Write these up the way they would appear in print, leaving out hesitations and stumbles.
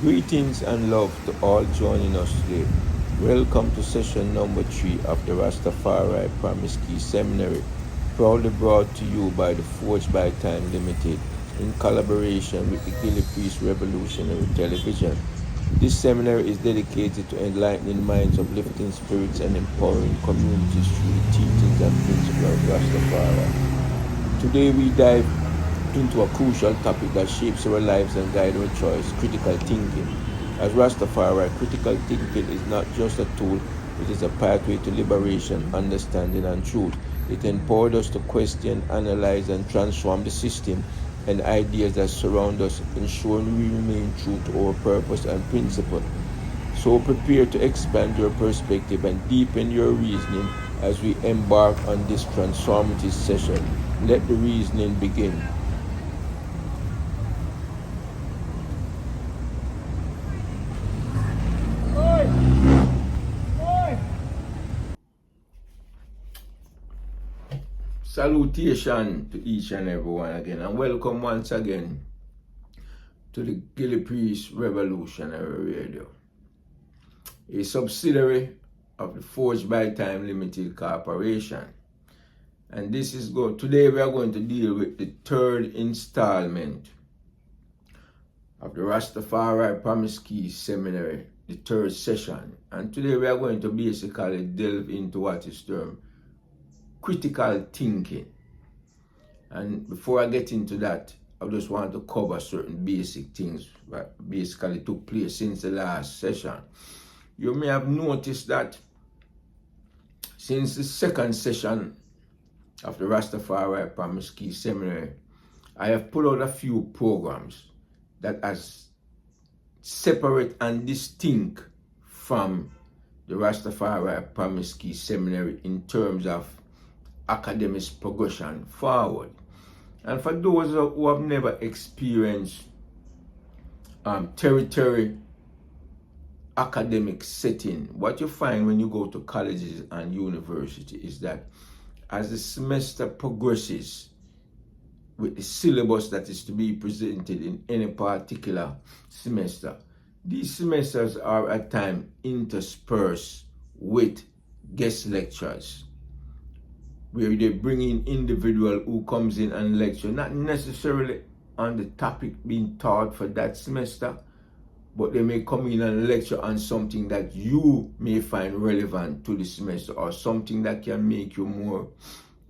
Greetings and love to all joining us today. Welcome to session number 3 of the Rastafari Promise Key Seminary, proudly brought to you by the Forged by Time Limited in collaboration with the Gillie Revolutionary Television. This seminary is dedicated to enlightening minds, uplifting spirits, and empowering communities through the teachings and principles of Rastafari. Today we dive into a crucial topic that shapes our lives and guides our choice: critical thinking. As Rastafari, critical thinking is not just a tool, it is a pathway to liberation, understanding, and truth. It empowers us to question, analyze, and transform the system and ideas that surround us, ensuring we remain true to our purpose and principle. So prepare to expand your perspective and deepen your reasoning as we embark on this transformative session. Let the reasoning begin. Salutation to each and everyone again, and welcome once again to the Gillie Revolutionary Radio, a subsidiary of the Forged by Time Limited Corporation. And today we are going to deal with the third installment of the Rastafari Promise Key Seminary, the third session. And today we are going to basically delve into what is termed critical thinking. And before I get into that, I just want to cover certain basic things that basically took place since the last session. You may have noticed that since the second session of the Rastafari Promise Key Seminary, I have put out a few programs that are separate and distinct from the Rastafari Promise Key Seminary in terms of academic progression forward. And for those who have never experienced tertiary academic setting, what you find when you go to colleges and university is that as the semester progresses with the syllabus that is to be presented in any particular semester, these semesters are at times interspersed with guest lectures, where they bring in individual who comes in and lecture, not necessarily on the topic being taught for that semester, but they may come in and lecture on something that you may find relevant to the semester, or something that can make you more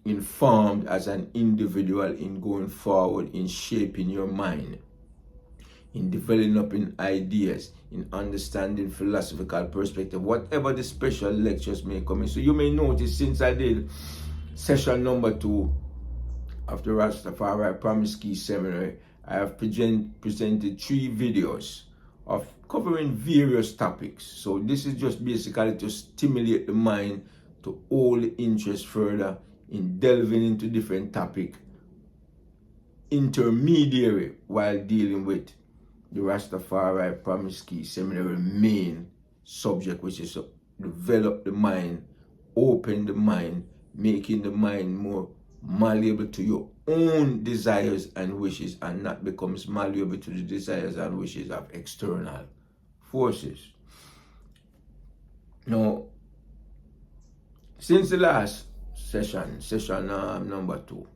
informed as an individual in going forward, in shaping your mind, in developing ideas, in understanding philosophical perspective, whatever the special lectures may come in. So you may notice since I did session number 2 of the Rastafari Promise Key Seminary, I have presented 3 videos of covering various topics. So this is just basically to stimulate the mind, to hold the interest further in delving into different topics, intermediary, while dealing with the Rastafari Promise Key Seminary main subject, which is to develop the mind, open the mind, making the mind more malleable to your own desires and wishes, and not becomes malleable to the desires and wishes of external forces. Now, since the last session number 2,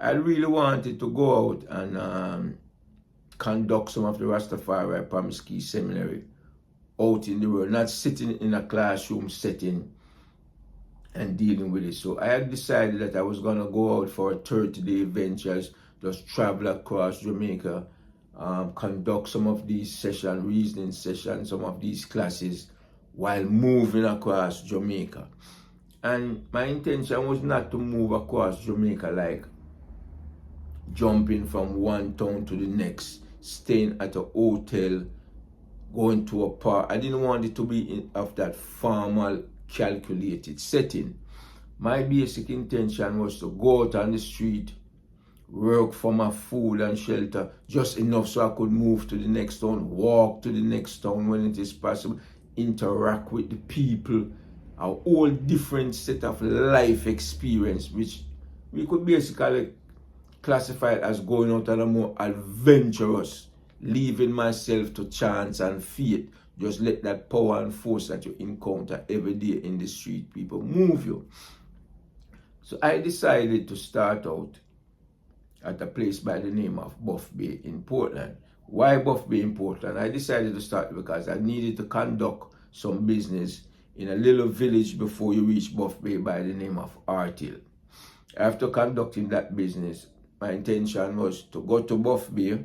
I really wanted to go out and conduct some of the Rastafari Promise Key Seminary out in the world, not sitting in a classroom setting and dealing with it. So I had decided that I was going to go out for a 30-day venture, just travel across Jamaica, conduct some of these sessions, reasoning sessions, some of these classes while moving across Jamaica. And my intention was not to move across Jamaica like jumping from one town to the next, staying at a hotel, going to a park. I didn't want it to be of that formal, calculated setting. My basic intention was to go out on the street, work for my food and shelter, just enough so I could move to the next town, walk to the next town when it is possible, interact with the people, a whole different set of life experience, which we could basically classify it as going out on a more adventurous leaving myself to chance and fate. Just let that power and force that you encounter every day in the street, people, move you. So I decided to start out at a place by the name of Buff Bay in Portland. Why Buff Bay in Portland? I decided to start because I needed to conduct some business in a little village before you reach Buff Bay by the name of Artil. After conducting that business, my intention was to go to Buff Bay,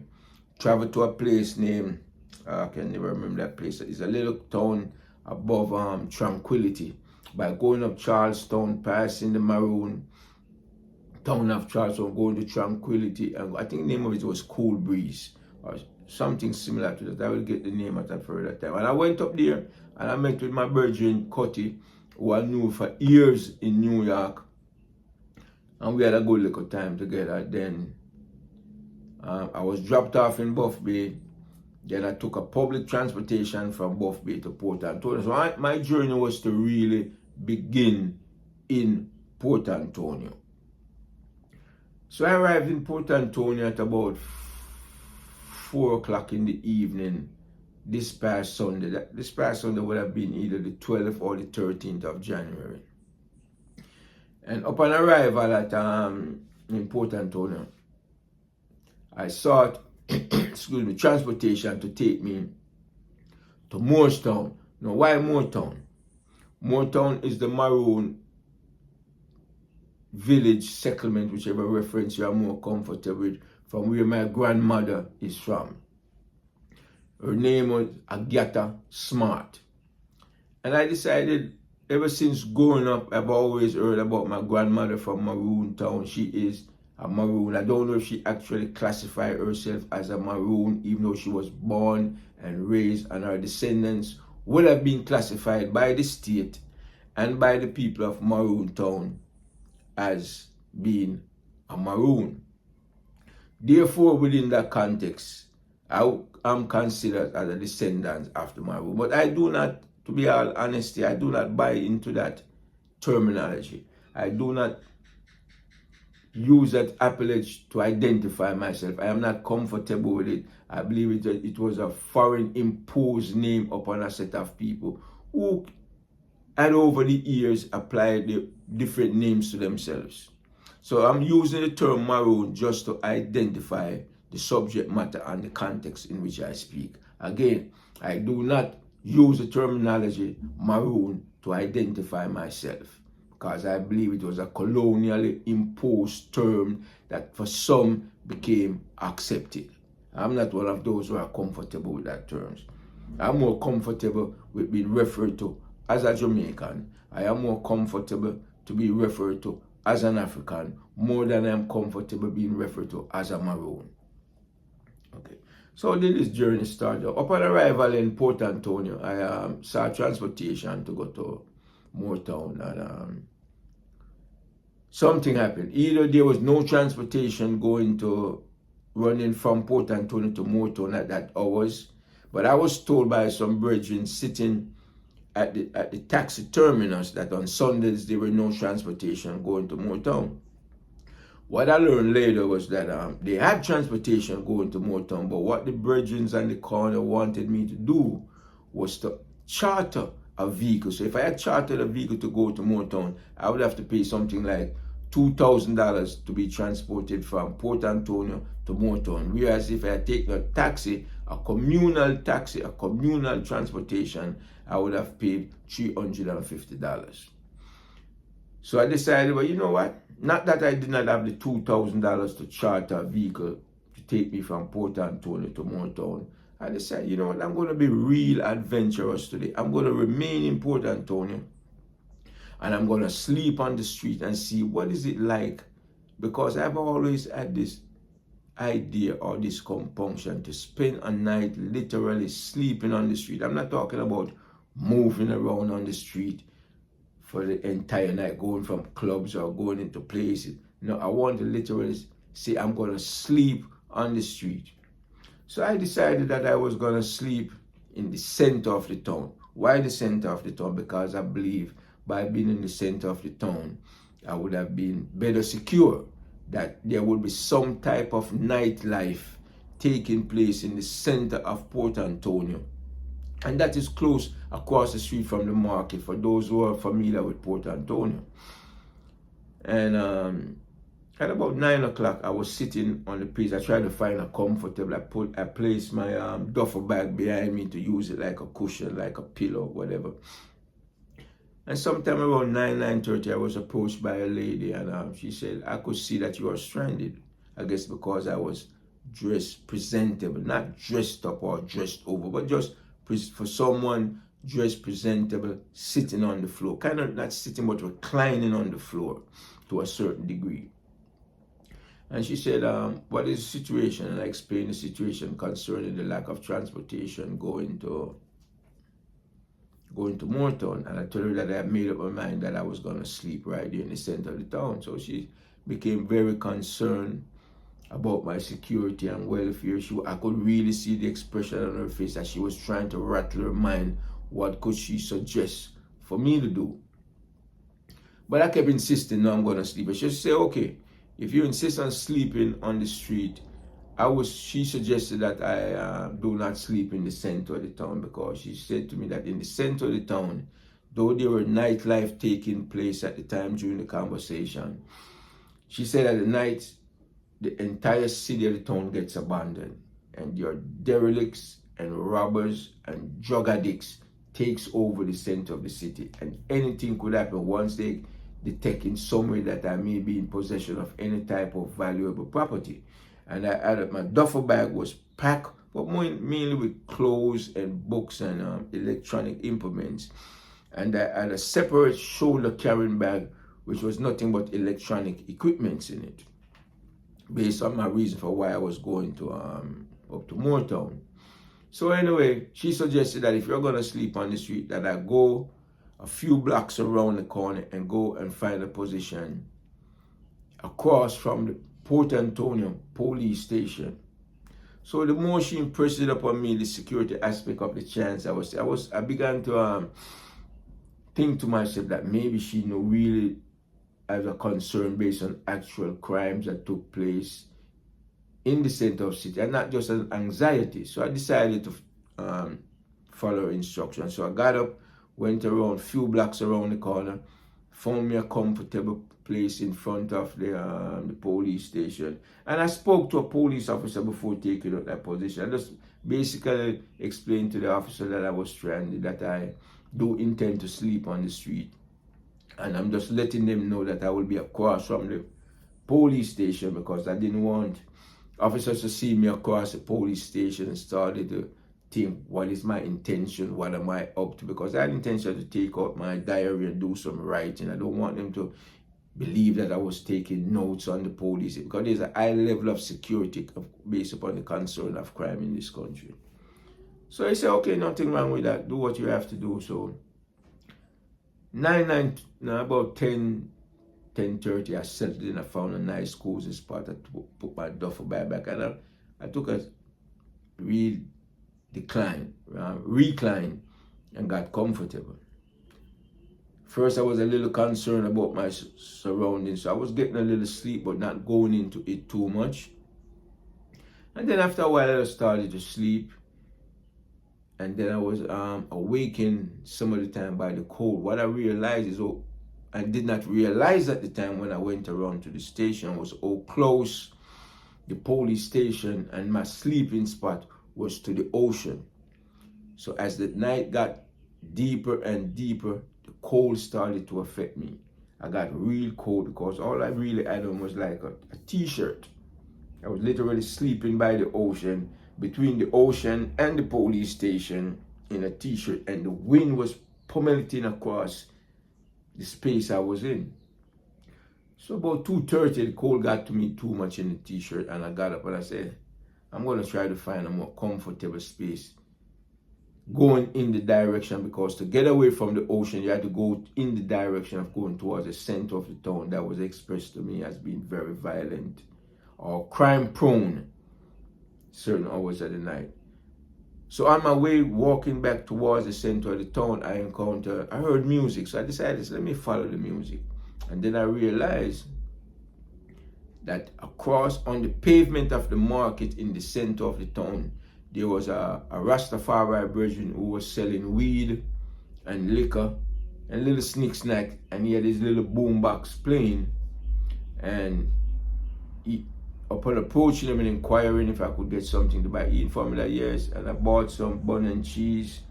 travel to a place named, I can never remember that place. It's a little town above Tranquility. By going up Charlestown, passing the Maroon, town of Charlestown, going to Tranquility, and I think the name of it was Cool Breeze, or something similar to that. I will get the name at that further time. And I went up there, and I met with my brethren, Cutty, who I knew for years in New York, and we had a good little time together. Then I was dropped off in Buff Bay. Then I took a public transportation from Buff Bay to Port Antonio. So my journey was to really begin in Port Antonio. So I arrived in Port Antonio at about 4 o'clock in the evening this past Sunday. This past Sunday would have been either the 12th or the 13th of January. And upon arrival at in Port Antonio, I sought excuse me, transportation to take me to Moorestown. Now, why Moortown? Moortown is the Maroon village settlement, whichever reference you are more comfortable with, from where my grandmother is from. Her name was Agatha Smart. And I decided, ever since growing up, I've always heard about my grandmother from Maroon Town. She is a Maroon. I don't know if she actually classified herself as a Maroon, even though she was born and raised, and her descendants would have been classified by the state and by the people of Maroon Town as being a Maroon. Therefore, within that context, I am considered as a descendant of the Maroon. But I do not, to be all honesty, I do not buy into that terminology. I do not use that appellage to identify myself. I am not comfortable with it. I believe it was a foreign imposed name upon a set of people who had over the years applied the different names to themselves. So I'm using the term Maroon just to identify the subject matter and the context in which I speak. Again, I do not use the terminology Maroon to identify myself, because I believe it was a colonially imposed term that for some became accepted. I'm not one of those who are comfortable with that terms. I'm more comfortable with being referred to as a Jamaican. I am more comfortable to be referred to as an African more than I am comfortable being referred to as a Maroon. Okay, so this journey started. Upon arrival in Port Antonio, I saw transportation to go to Moortown, and something happened. Either there was no transportation running from Port Antonio to Moortown at that hours, but I was told by some brethren sitting at the taxi terminus that on Sundays there were no transportation going to Moortown. What I learned later was that they had transportation going to Moortown, but what the brethren on the corner wanted me to do was to charter a vehicle. So if I had chartered a vehicle to go to Moortown, I would have to pay something like $2,000 to be transported from Port Antonio to Moortown. Whereas if I had taken a taxi, a communal transportation, I would have paid $350. So I decided, well, you know what? Not that I did not have the $2,000 to charter a vehicle to take me from Port Antonio to Moortown. I decided, you know what? I'm going to be real adventurous today. I'm going to remain in Port Antonio, and I'm going to sleep on the street and see what is it like, because I've always had this idea or this compunction to spend a night literally sleeping on the street. I'm not talking about moving around on the street for the entire night, going from clubs or going into places. No, I want to literally say I'm going to sleep on the street. So I decided that I was going to sleep in the center of the town. Why the center of the town? Because I believe by being in the center of the town, I would have been better secure, that there would be some type of nightlife taking place in the center of Port Antonio. And that is close across the street from the market for those who are familiar with Port Antonio. And at about 9 o'clock, I was sitting on the place. I tried to find a comfortable. I placed my duffel bag behind me to use it like a cushion, like a pillow, whatever. And sometime around 9:30, I was approached by a lady, and she said, "I could see that you are stranded." I guess because I was dressed presentable, not dressed up or dressed over, but just for someone dressed presentable, sitting on the floor, kind of not sitting but reclining on the floor to a certain degree. And she said, "What is the situation?" And I explained the situation concerning the lack of transportation going to Moortown. And I told her that I had made up my mind that I was going to sleep right there in the center of the town. So she became very concerned about my security and welfare. I could really see the expression on her face that she was trying to rattle her mind. What could she suggest for me to do? But I kept insisting, no, I'm going to sleep. And she said, "Okay, if you insist on sleeping on the street," she suggested that I do not sleep in the center of the town, because she said to me that in the center of the town, though there were nightlife taking place at the time during the conversation, she said at the night, the entire city of the town gets abandoned, and your derelicts and robbers and drug addicts takes over the center of the city, and anything could happen once they detect in some way that I may be in possession of any type of valuable property. And I added, my duffel bag was packed, but mainly with clothes and books and electronic implements. And I had a separate shoulder carrying bag, which was nothing but electronic equipments in it, based on my reason for why I was going to up to Moortown. So anyway, she suggested that if you're going to sleep on the street, that I go a few blocks around the corner and go and find a position across from the Port Antonio police station. So the more she impressed it upon me, the security aspect of the chance, I began to think to myself that maybe she really has a concern based on actual crimes that took place in the center of the city, and not just an anxiety. So I decided to follow her instructions. So I got up, went around a few blocks around the corner, found me a comfortable place in front of the police station. And I spoke to a police officer before taking up that position. I just basically explained to the officer that I was stranded, that I do intend to sleep on the street. And I'm just letting them know that I will be across from the police station, because I didn't want officers to see me across the police station and started to think, what is my intention? What am I up to? Because I had intention to take out my diary and do some writing. I don't want them to believe that I was taking notes on the police, because there's a high level of security based upon the concern of crime in this country. So I said, okay, nothing wrong with that. Do what you have to do. So about 10:30, I settled in. I found a nice cozy spot. I put my duffel bag back, and I took a real recline, and got comfortable. First, I was a little concerned about my surroundings, so I was getting a little sleep, but not going into it too much. And then after a while, I started to sleep, and then I was awakened some of the time by the cold. What I realized is, I did not realize at the time when I went around to the station, was how close the police station and my sleeping spot was to the ocean. So as the night got deeper and deeper, the cold started to affect me. I got real cold, because all I really had on was like a t-shirt. I was literally sleeping by the ocean, between the ocean and the police station, in a t-shirt, and the wind was pummeling across the space I was in. So about 2:30, the cold got to me too much in the t-shirt, and I got up and I said, I'm going to try to find a more comfortable space, going in the direction, because to get away from the ocean, you had to go in the direction of going towards the center of the town that was expressed to me as being very violent or crime prone certain hours of the night. So on my way walking back towards the center of the town, I heard music. So I decided, let me follow the music. And then I realized that across on the pavement of the market in the center of the town, there was a Rastafari brethren who was selling weed and liquor and little snack, and he had his little boombox playing. And upon approaching him and inquiring if I could get something to buy, he informed me that yes, and I bought some bun and cheese,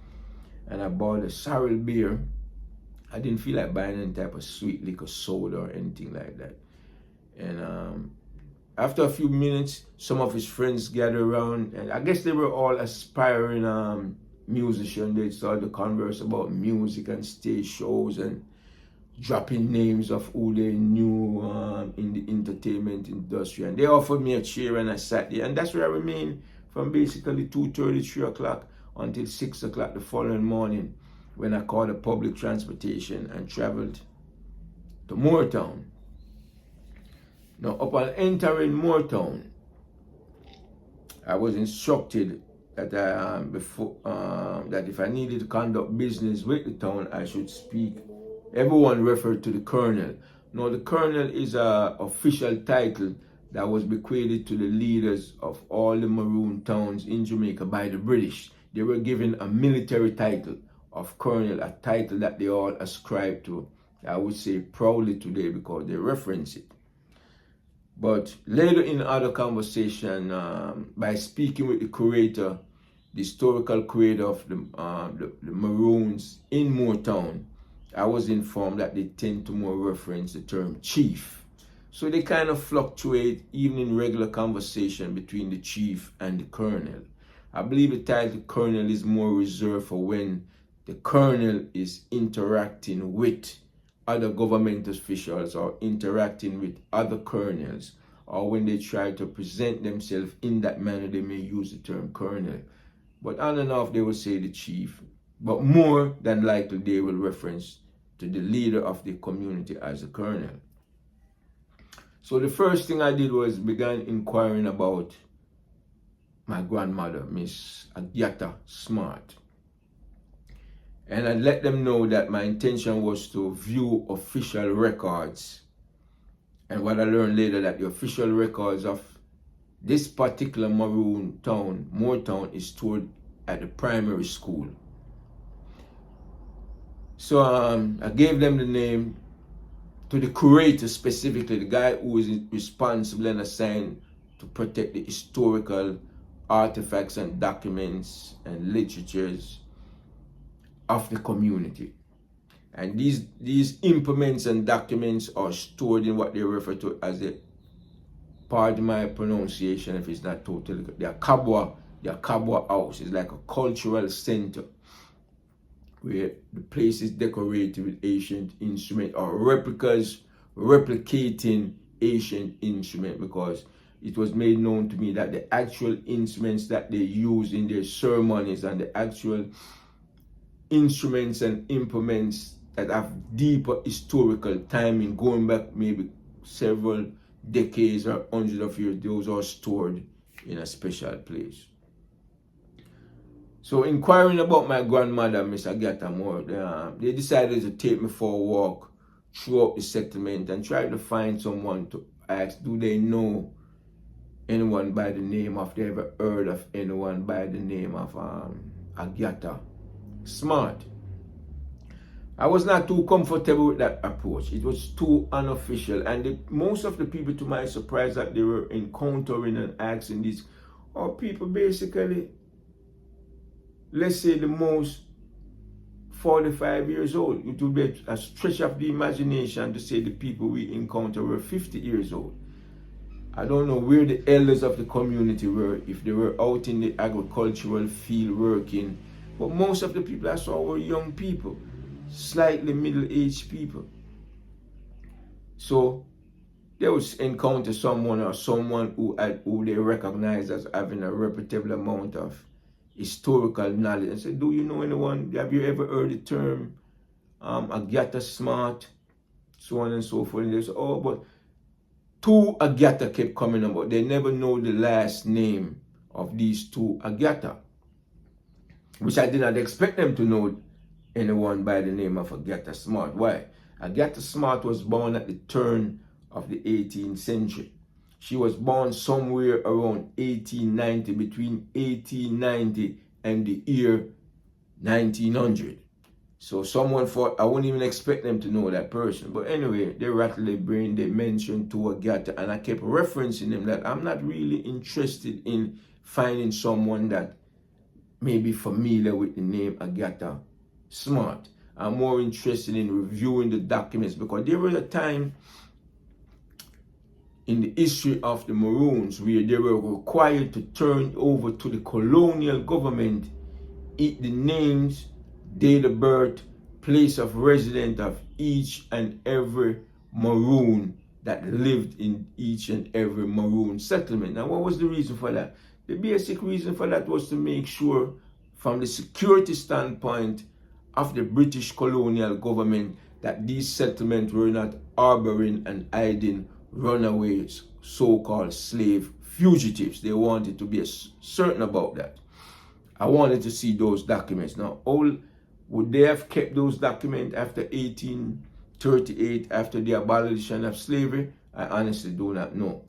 and I bought a sorrel beer. I didn't feel like buying any type of sweet liquor, soda, or anything like that. And after a few minutes, some of his friends gathered around, and I guess they were all aspiring musicians. They started to converse about music and stage shows and dropping names of who they knew in the entertainment industry. And they offered me a chair, and I sat there, and that's where I remained from basically 2:30, 3 o'clock until 6 o'clock the following morning, when I caught a public transportation and traveled to Moortown. Now, upon entering Moortown, I was instructed that that if I needed to conduct business with the town, I should speak. Everyone referred to the colonel. Now, the colonel is an official title that was bequeathed to the leaders of all the maroon towns in Jamaica by the British. They were given a military title of colonel, a title that they all ascribe to, I would say proudly today, because they reference it. But later in other conversation, by speaking with the curator, the historical curator of the Maroons in Moortown, I was informed that they tend to more reference the term chief. So they kind of fluctuate even in regular conversation between the chief and the colonel. I believe the title colonel is more reserved for when the colonel is interacting with other government officials or interacting with other colonels, or when they try to present themselves in that manner, they may use the term colonel. But on and off, they will say the chief. But more than likely, they will reference to the leader of the community as a colonel. So the first thing I did was began inquiring about my grandmother, Miss Agyata Smart. And I let them know that my intention was to view official records. And what I learned later, that the official records of this particular maroon town, Moortown, is stored at the primary school. So I gave them the name to the curator, specifically the guy who is responsible and assigned to protect the historical artifacts and documents and literatures of the community. And these implements and documents are stored in what they refer to as the, pardon my pronunciation if it's not totally good, the Kabwa House. It's like a cultural center where the place is decorated with ancient instruments or replicas replicating ancient instruments, because it was made known to me that the actual instruments that they use in their ceremonies and the actual instruments and implements that have deeper historical timing, going back maybe several decades or hundreds of years, those are stored in a special place. So inquiring about my grandmother, Miss Agyata Moore, they decided to take me for a walk throughout the settlement and try to find someone to ask, do they know anyone by the name of, they ever heard of anyone by the name of Agyata Smart. I was not too comfortable with that approach. It was too unofficial, and most of the people, to my surprise, that they were encountering and asking these are people basically, let's say the most 45 years old. It would be a stretch of the imagination to say the people we encounter were 50 years old. I don't know where the elders of the community were, if they were out in the agricultural field working, but most of the people I saw were young people, slightly middle-aged people. So they would encounter someone or someone who they recognize as having a reputable amount of historical knowledge and say, do you know anyone? Have you ever heard the term Agyata Smart? So on and so forth. And they say, oh, but two Agyata kept coming about. They never know the last name of these two Agyata, which I did not expect them to know anyone by the name of Agyata Smart. Why? Agyata Smart was born at the turn of the 18th century. She was born somewhere around 1890, between 1890 and the year 1900. So someone thought, I wouldn't even expect them to know that person. But anyway, they rattled their brain, they mentioned Tuagata, and I kept referencing them that I'm not really interested in finding someone that may be familiar with the name Agatha Smart. I'm more interested in reviewing the documents, because there was a time in the history of the Maroons where they were required to turn over to the colonial government the names, date of birth, place of residence of each and every Maroon that lived in each and every Maroon settlement. Now, what was the reason for that? The basic reason for that was to make sure, from the security standpoint of the British colonial government, that these settlements were not harboring and hiding runaways, so-called slave fugitives. They wanted to be certain about that. I wanted to see those documents. Now, would they have kept those documents after 1838, after the abolition of slavery? I honestly do not know.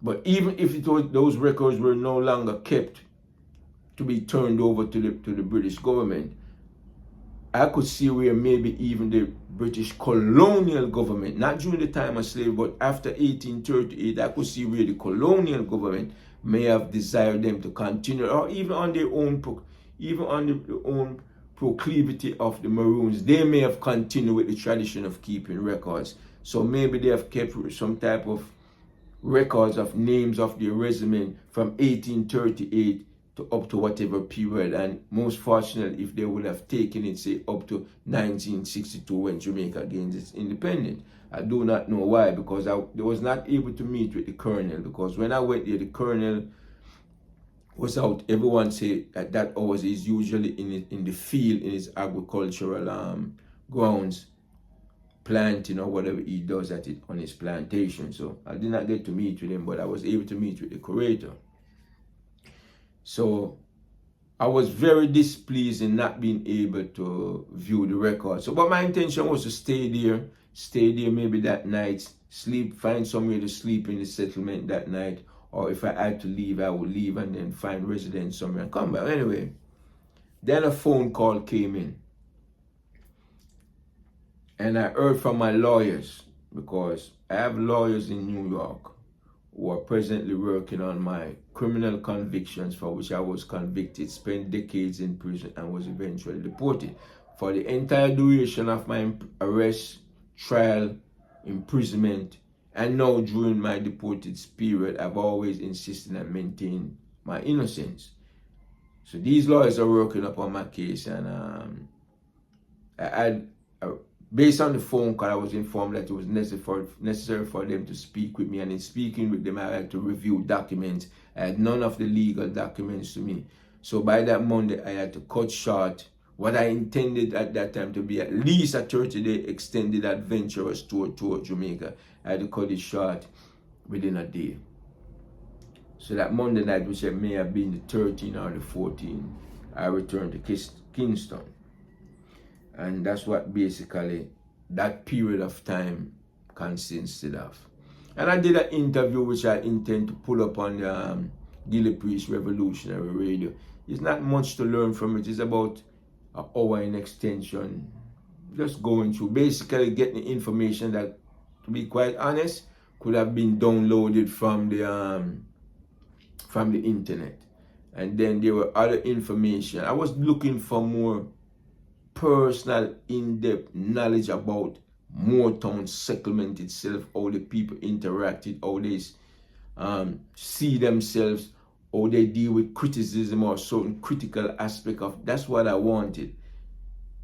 But even if those records were no longer kept to be turned over to the British government, I could see where maybe even the British colonial government, not during the time of slavery, but after 1838, I could see where the colonial government may have desired them to continue, or even on their own, proclivity of the Maroons, they may have continued with the tradition of keeping records. So maybe they have kept some type of records of names of their resident from 1838 to up to whatever period, and most fortunately, if they would have taken it, say, up to 1962 when Jamaica gained its independence. I do not know why, because I was not able to meet with the colonel, because when I went there, the colonel was out. Everyone say that hours is usually in the field, in his agricultural grounds, planting or whatever he does on his plantation. So I did not get to meet with him, but I was able to meet with the curator. So I was very displeased in not being able to view the record. So, but my intention was to stay there maybe that night, find somewhere to sleep in the settlement that night, or if I had to leave, I would leave and then find residence somewhere and come back. Anyway, then a phone call came in, and I heard from my lawyers, because I have lawyers in New York who are presently working on my criminal convictions for which I was convicted, spent decades in prison, and was eventually deported. For the entire duration of my arrest, trial, imprisonment, and now during my deported period, I've always insisted and maintained my innocence. So these lawyers are working upon my case, and based on the phone call, I was informed that it was necessary for them to speak with me, and in speaking with them, I had to review documents. I had none of the legal documents to me. So by that Monday, I had to cut short what I intended at that time to be at least a 30-day extended adventurous tour to Jamaica. I had to cut it short within a day. So that Monday night, which may have been the 13th or the 14th, I returned to Kingston. And that's what basically that period of time consisted of. And I did an interview which I intend to pull up on the Gillie Revolutionary Radio. It's not much to learn from it. It's about an hour in extension. Just going through, basically getting information that, to be quite honest, could have been downloaded from the internet. And then there were other information. I was looking for more personal, in-depth knowledge about Moortown settlement itself, how the people interacted, how they see themselves, how they deal with criticism or certain critical aspect of. That's what I wanted.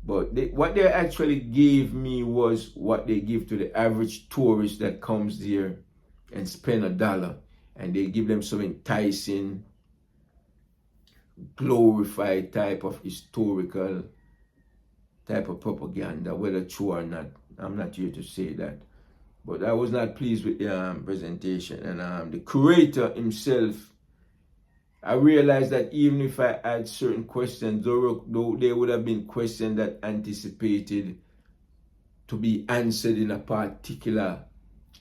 But what they actually gave me was what they give to the average tourist that comes there and spend $1, and they give them some enticing, glorified type of historical type of propaganda, whether true or not. I'm not here to say that. But I was not pleased with the presentation. And the curator himself, I realized that even if I had certain questions, though they would have been questions that anticipated to be answered in a particular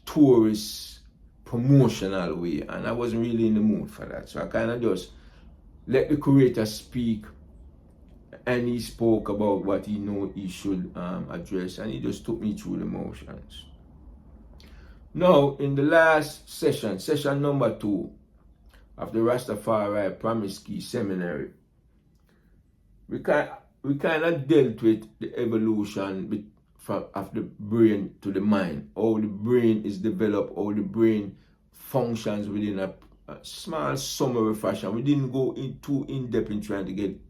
tourist promotional way, and I wasn't really in the mood for that. So I kind of just let the curator speak, and he spoke about what he know he should address, and he just took me through the motions. Now, in the last session, session number 2 of the Rastafari Promise Key Seminary, we kind of dealt with the evolution of the brain to the mind, how the brain is developed, how the brain functions within a small summary fashion. We didn't go too in depth in trying to get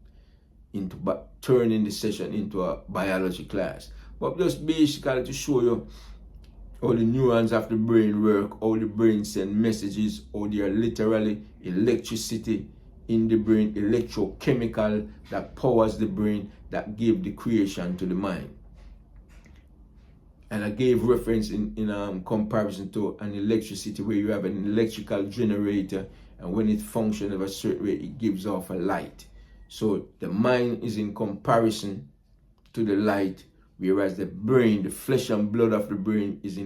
into turning the session into a biology class, but just basically to show you how the neurons of the brain work, how the brain send messages, how they are literally electricity in the brain, electrochemical that powers the brain, that gave the creation to the mind. And I gave reference in comparison to an electricity, where you have an electrical generator, and when it functions of a certain way, it gives off a light. So the mind is in comparison to the light, whereas the brain, the flesh and blood of the brain, is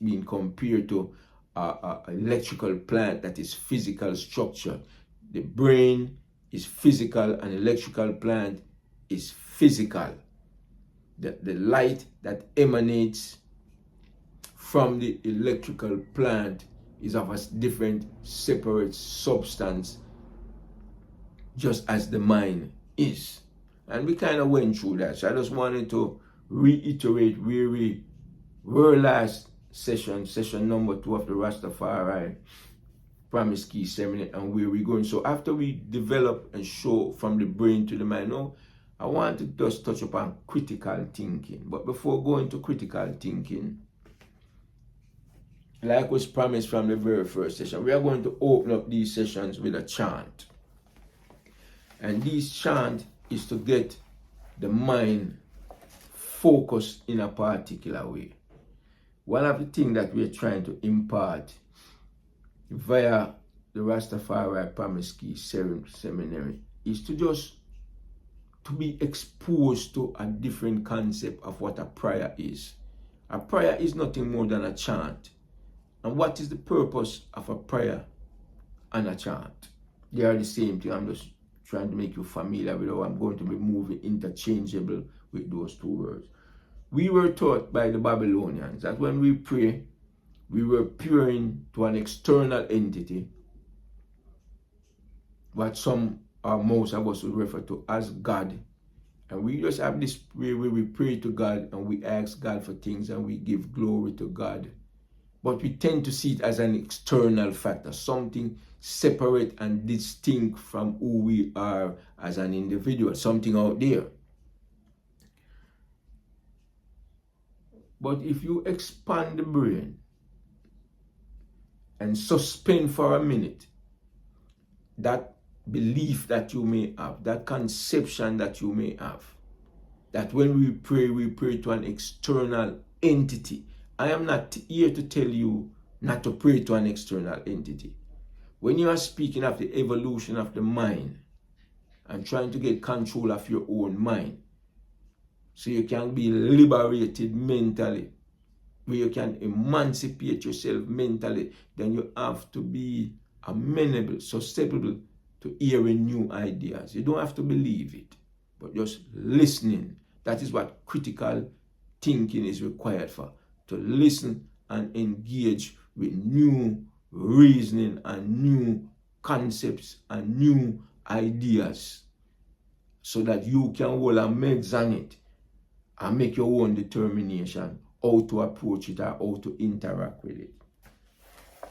being compared to an electrical plant that is physical structure. The brain is physical, and electrical plant is physical. The light that emanates from the electrical plant is of a different, separate substance, just as the mind is. And we kind of went through that. So I just wanted to reiterate where we were last session, session number 2 of the Rastafari Promise Key Seminar, and where we're going. So after we develop and show from the brain to the mind, now I want to just touch upon critical thinking. But before going to critical thinking, like was promised from the very first session, we are going to open up these sessions with a chant. And this chant is to get the mind focused in a particular way. One of the things that we're trying to impart via the Rastafari Promise Key Seminary is to be exposed to a different concept of what a prayer is. A prayer is nothing more than a chant. And what is the purpose of a prayer and a chant? They are the same thing. I'm just trying to make you familiar with how I'm going to be moving interchangeable with those two words. We were taught by the Babylonians that when we pray, we were praying to an external entity, what some or most of us would refer to as God. And we just have this way where we pray to God and we ask God for things and we give glory to God. But we tend to see it as an external factor, something separate and distinct from who we are as an individual, something out there. But if you expand the brain and suspend for a minute that belief that you may have, that conception that you may have, that when we pray to an external entity. I am not here to tell you not to pray to an external entity. When you are speaking of the evolution of the mind and trying to get control of your own mind, so you can be liberated mentally, where you can emancipate yourself mentally, then you have to be amenable, susceptible to hearing new ideas. You don't have to believe it, but just listening. That is what critical thinking is required for. To listen and engage with new reasoning and new concepts and new ideas, so that you can hold a meds on it and make your own determination how to approach it or how to interact with it.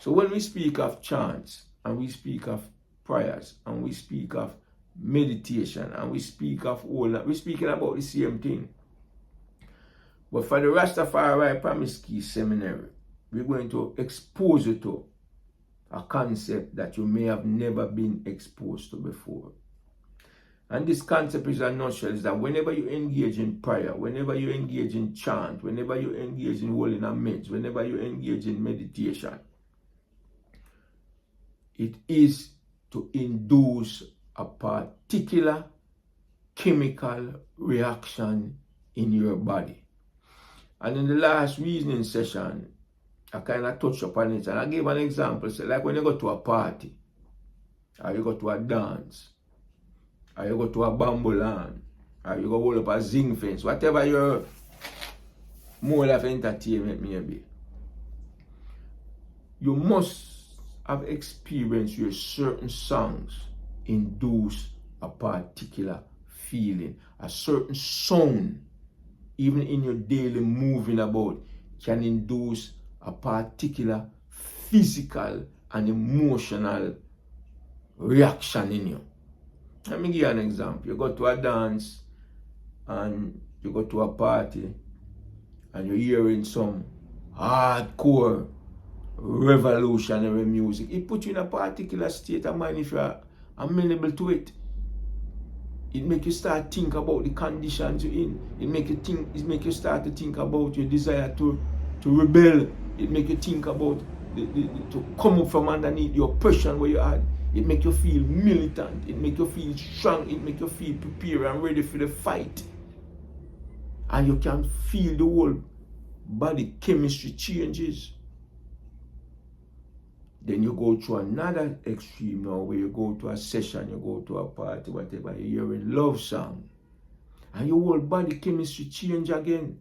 So when we speak of chants and we speak of prayers and we speak of meditation and we speak of all that, we're speaking about the same thing. But for the Rastafari Promise Key Seminary, we're going to expose you to a concept that you may have never been exposed to before. And this concept is a nutshell, is that whenever you engage in prayer, whenever you engage in chant, whenever you engage in holding a meds, whenever you engage in meditation, it is to induce a particular chemical reaction in your body. And in the last reasoning session, I kind of touch upon it, and I gave an example. So like when you go to a party, or you go to a dance, or you go to a bamboo land, or you go hold up a zinc fence, whatever your mode of entertainment may be, you must have experienced where certain songs induce a particular feeling, a certain sound, even in your daily moving about, can induce a particular physical and emotional reaction in you. Let me give you an example. You go to a dance and you go to a party and you're hearing some hardcore revolutionary music. It puts you in a particular state of mind if you're amenable to it. It makes you start think about the conditions you're in. It make you start to think about your desire to rebel. It make you think about to come up from underneath the oppression where you are. It make you feel militant. It make you feel strong. It make you feel prepared and ready for the fight. And you can feel the whole body chemistry changes. Then you go to another extreme now, where you go to a session, you go to a party, whatever, you're hearing love song. And your whole body chemistry change again.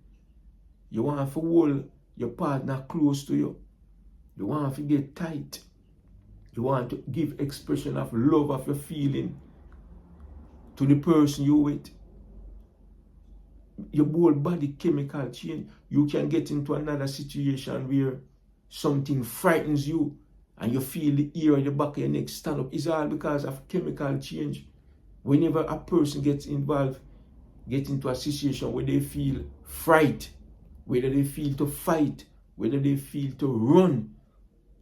You want to hold your partner close to you. You want to get tight. You want to give expression of love, of your feeling to the person you're with. Your whole body chemical change. You can get into another situation where something frightens you, and you feel the ear at the back of your neck stand up. It's all because of chemical change. Whenever a person gets involved, get into a situation where they feel fright, whether they feel to fight, whether they feel to run,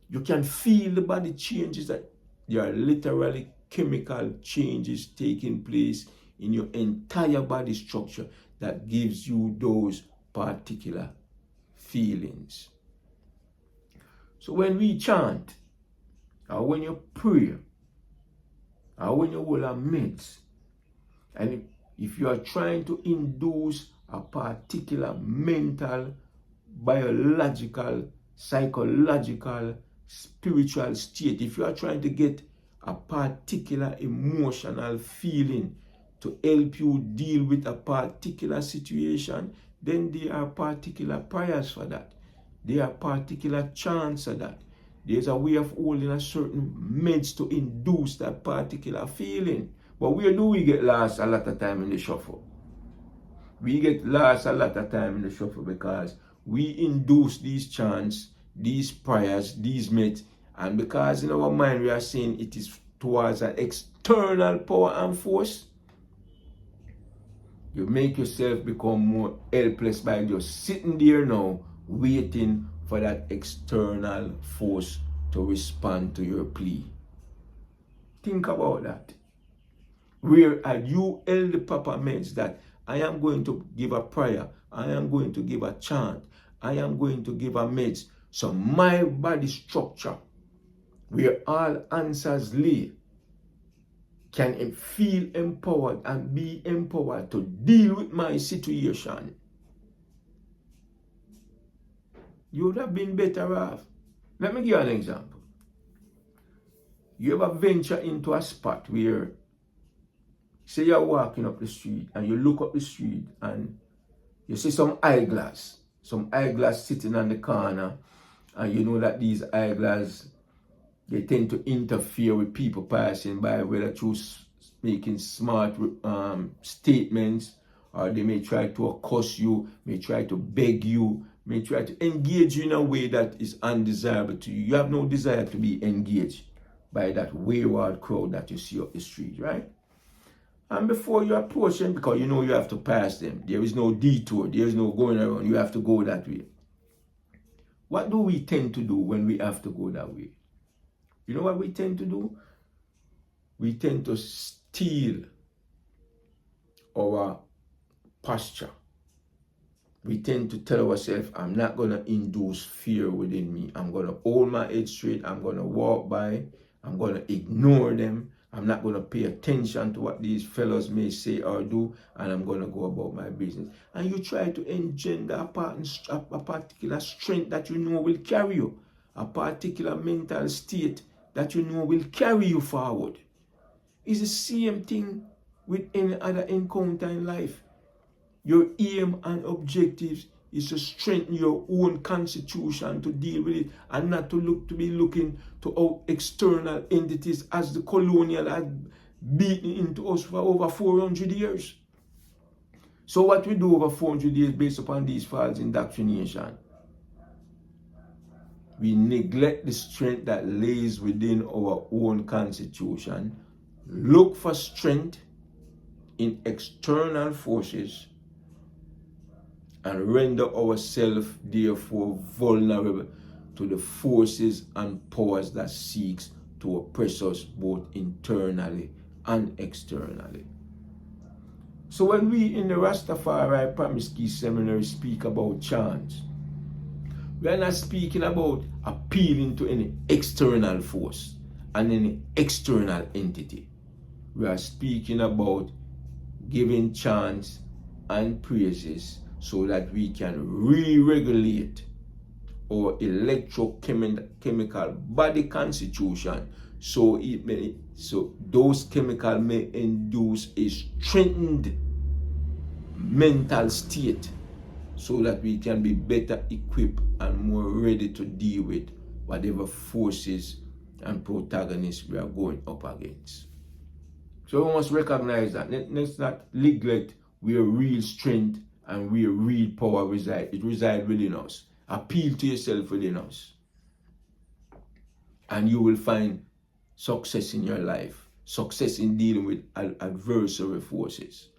you can feel the body changes. That there are literally chemical changes taking place in your entire body structure that gives you those particular feelings. So when we chant, or when you pray, or when you hold a meds, and if you are trying to induce a particular mental, biological, psychological, spiritual state, if you are trying to get a particular emotional feeling to help you deal with a particular situation, then there are particular prayers for that. There are particular chants for that. There's a way of holding a certain meds to induce that particular feeling. But where do we get lost a lot of time in the shuffle? We get lost a lot of time in the shuffle because we induce these chants, these prayers, these meds, and because in our mind we are saying it is towards an external power and force, you make yourself become more helpless by just sitting there now, waiting for that external force to respond to your plea. Think about that. Where are you held the proper meds that I am going to give a prayer, I am going to give a chant, I am going to give a meds. So my body structure, where all answers lay, can feel empowered and be empowered to deal with my situation. You would have been better off. Let me give you an example. You ever venture into a spot where, say you're walking up the street and you look up the street and you see some eyeglass sitting on the corner, and you know that these eyeglass, they tend to interfere with people passing by, whether through making smart statements, or they may try to accost you, may try to beg you, may try to engage you in a way that is undesirable to you. You have no desire to be engaged by that wayward crowd that you see up the street, right? And before you approach them, because you know you have to pass them, there is no detour, there is no going around, you have to go that way. What do we tend to do when we have to go that way? You know what we tend to do? We tend to steal our posture. We tend to tell ourselves, I'm not going to induce fear within me. I'm going to hold my head straight. I'm going to walk by. I'm going to ignore them. I'm not going to pay attention to what these fellows may say or do, and I'm going to go about my business. And you try to engender a particular strength that you know will carry you, a particular mental state that you know will carry you forward. It's the same thing with any other encounter in life. Your aim and objectives is to strengthen your own constitution to deal with it, and not to be looking to external entities as the colonial had beaten into us for over 400 years. So what we do over 400 years based upon these false indoctrination, we neglect the strength that lays within our own constitution, look for strength in external forces, and render ourselves therefore vulnerable to the forces and powers that seeks to oppress us both internally and externally. So when we in the Rastafari Promise Key Seminary speak about chants, we are not speaking about appealing to any external force and any external entity. We are speaking about giving chants and praises so that we can re-regulate our electrochemical body constitution, so those chemicals may induce a strengthened mental state, so that we can be better equipped and more ready to deal with whatever forces and protagonists we are going up against. So we must recognize that. Let's not neglect where real strength and where real power resides. It resides within us. Appeal to yourself within us, and you will find success in your life, success in dealing with adversary forces.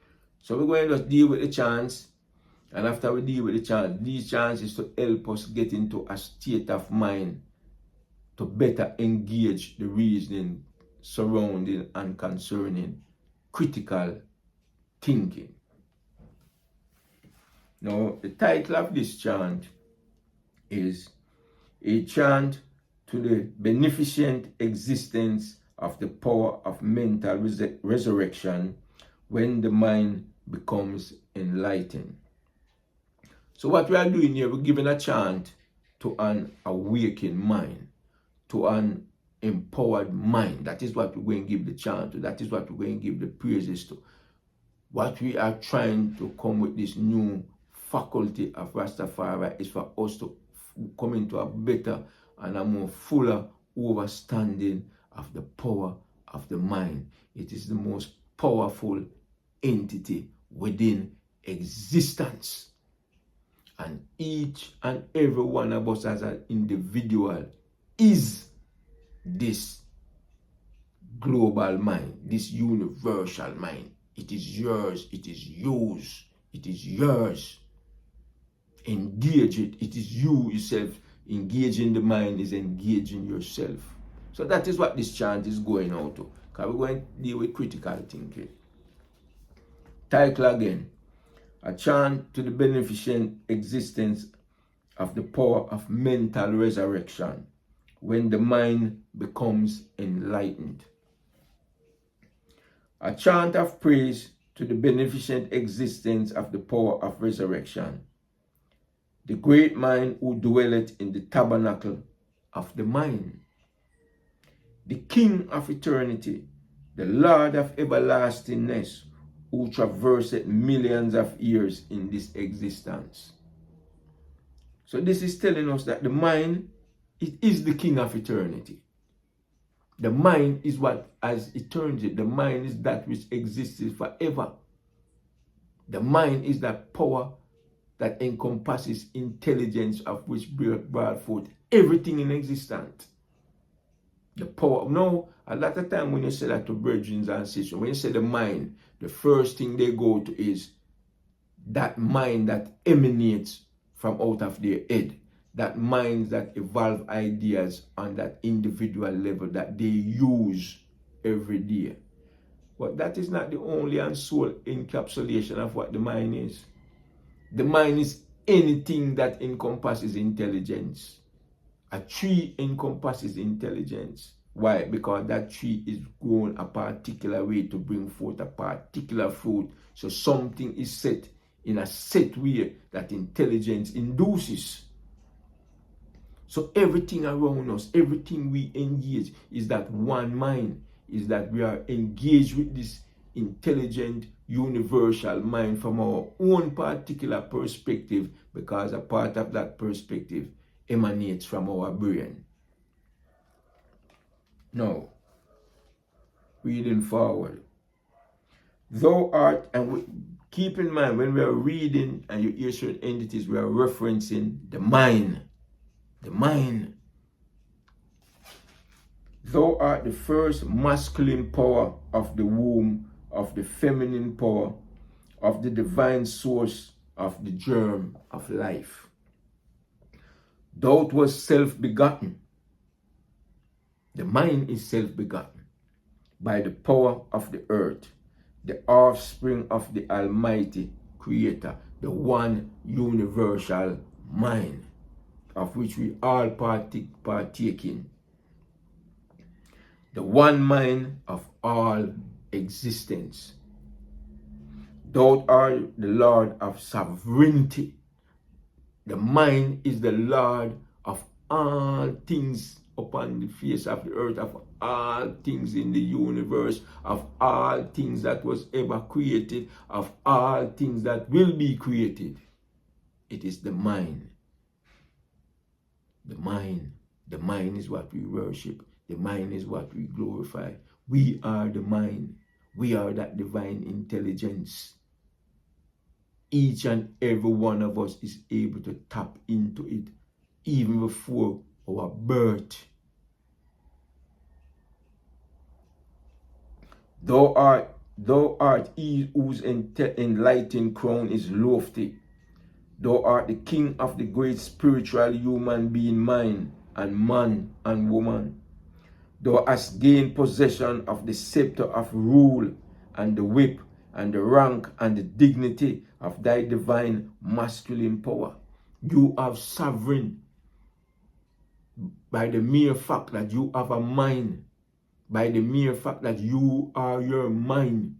So we're going to just deal with the chants, and after we deal with the chants, these chants is to help us get into a state of mind to better engage the reasoning surrounding and concerning critical thinking. Now, the title of this chant is a chant to the beneficent existence of the power of mental resurrection when the mind becomes enlightened. So what we are doing here, we're giving a chant to an awakened mind, to an empowered mind. That is what we're going to give the chant to. That is what we're going to give the praises to. What we are trying to come with this new faculty of Rastafari is for us to come into a better and a more fuller understanding of the power of the mind. It is the most powerful entity within existence. And each and every one of us as an individual is this global mind, this universal mind. It is yours, it is yours, it is yours. Engage it. It is you yourself. Engaging the mind is engaging yourself. So that is what this chant is going out to. Because we're going to deal with critical thinking. Title again. A chant to the beneficent existence of the power of mental resurrection when the mind becomes enlightened. A chant of praise to the beneficent existence of the power of resurrection, the great mind who dwelleth in the tabernacle of the mind, the King of eternity, the Lord of everlastingness, who traverseth millions of years in this existence. So this is telling us that the mind, it is the King of eternity. The mind is what has eternity. The mind is that which exists forever. The mind is that power that encompasses intelligence, of which brought forth everything in existence. The power. Now, a lot of time when you say that to brethren and sisters, when you say the mind, the first thing they go to is that mind that emanates from out of their head. That mind that evolve ideas on that individual level that they use every day. But that is not the only and sole encapsulation of what the mind is. The mind is anything that encompasses intelligence. A tree encompasses intelligence. Why? Because that tree is grown a particular way to bring forth a particular fruit. So something is set in a set way that intelligence induces. So everything around us, everything we engage is that one mind, is that we are engaged with this intelligent universal mind from our own particular perspective, because a part of that perspective emanates from our brain. Now, reading forward. Thou art, and keep in mind when we are reading and you hear certain entities, we are referencing the mind. The mind. Thou art the first masculine power of the womb, of the feminine power, of the divine source, of the germ of life. Thou was self-begotten. The mind is self-begotten by the power of the earth, the offspring of the Almighty Creator, the one universal mind, of which we all partake in. The one mind of all existence. Thou art the Lord of sovereignty. The mind is the Lord of all things upon the face of the earth, of all things in the universe, of all things that was ever created, of all things that will be created. It is the mind. The mind. The mind is what we worship. The mind is what we glorify. We are the mind. We are that divine intelligence. Each and every one of us is able to tap into it even before our birth. Thou art he whose enlightened crown is lofty. Thou art the king of the great spiritual human being mind, and man and woman. Thou hast gained possession of the scepter of rule, and the whip, and the rank, and the dignity of thy divine masculine power. You are sovereign by the mere fact that you have a mind, by the mere fact that you are your mind,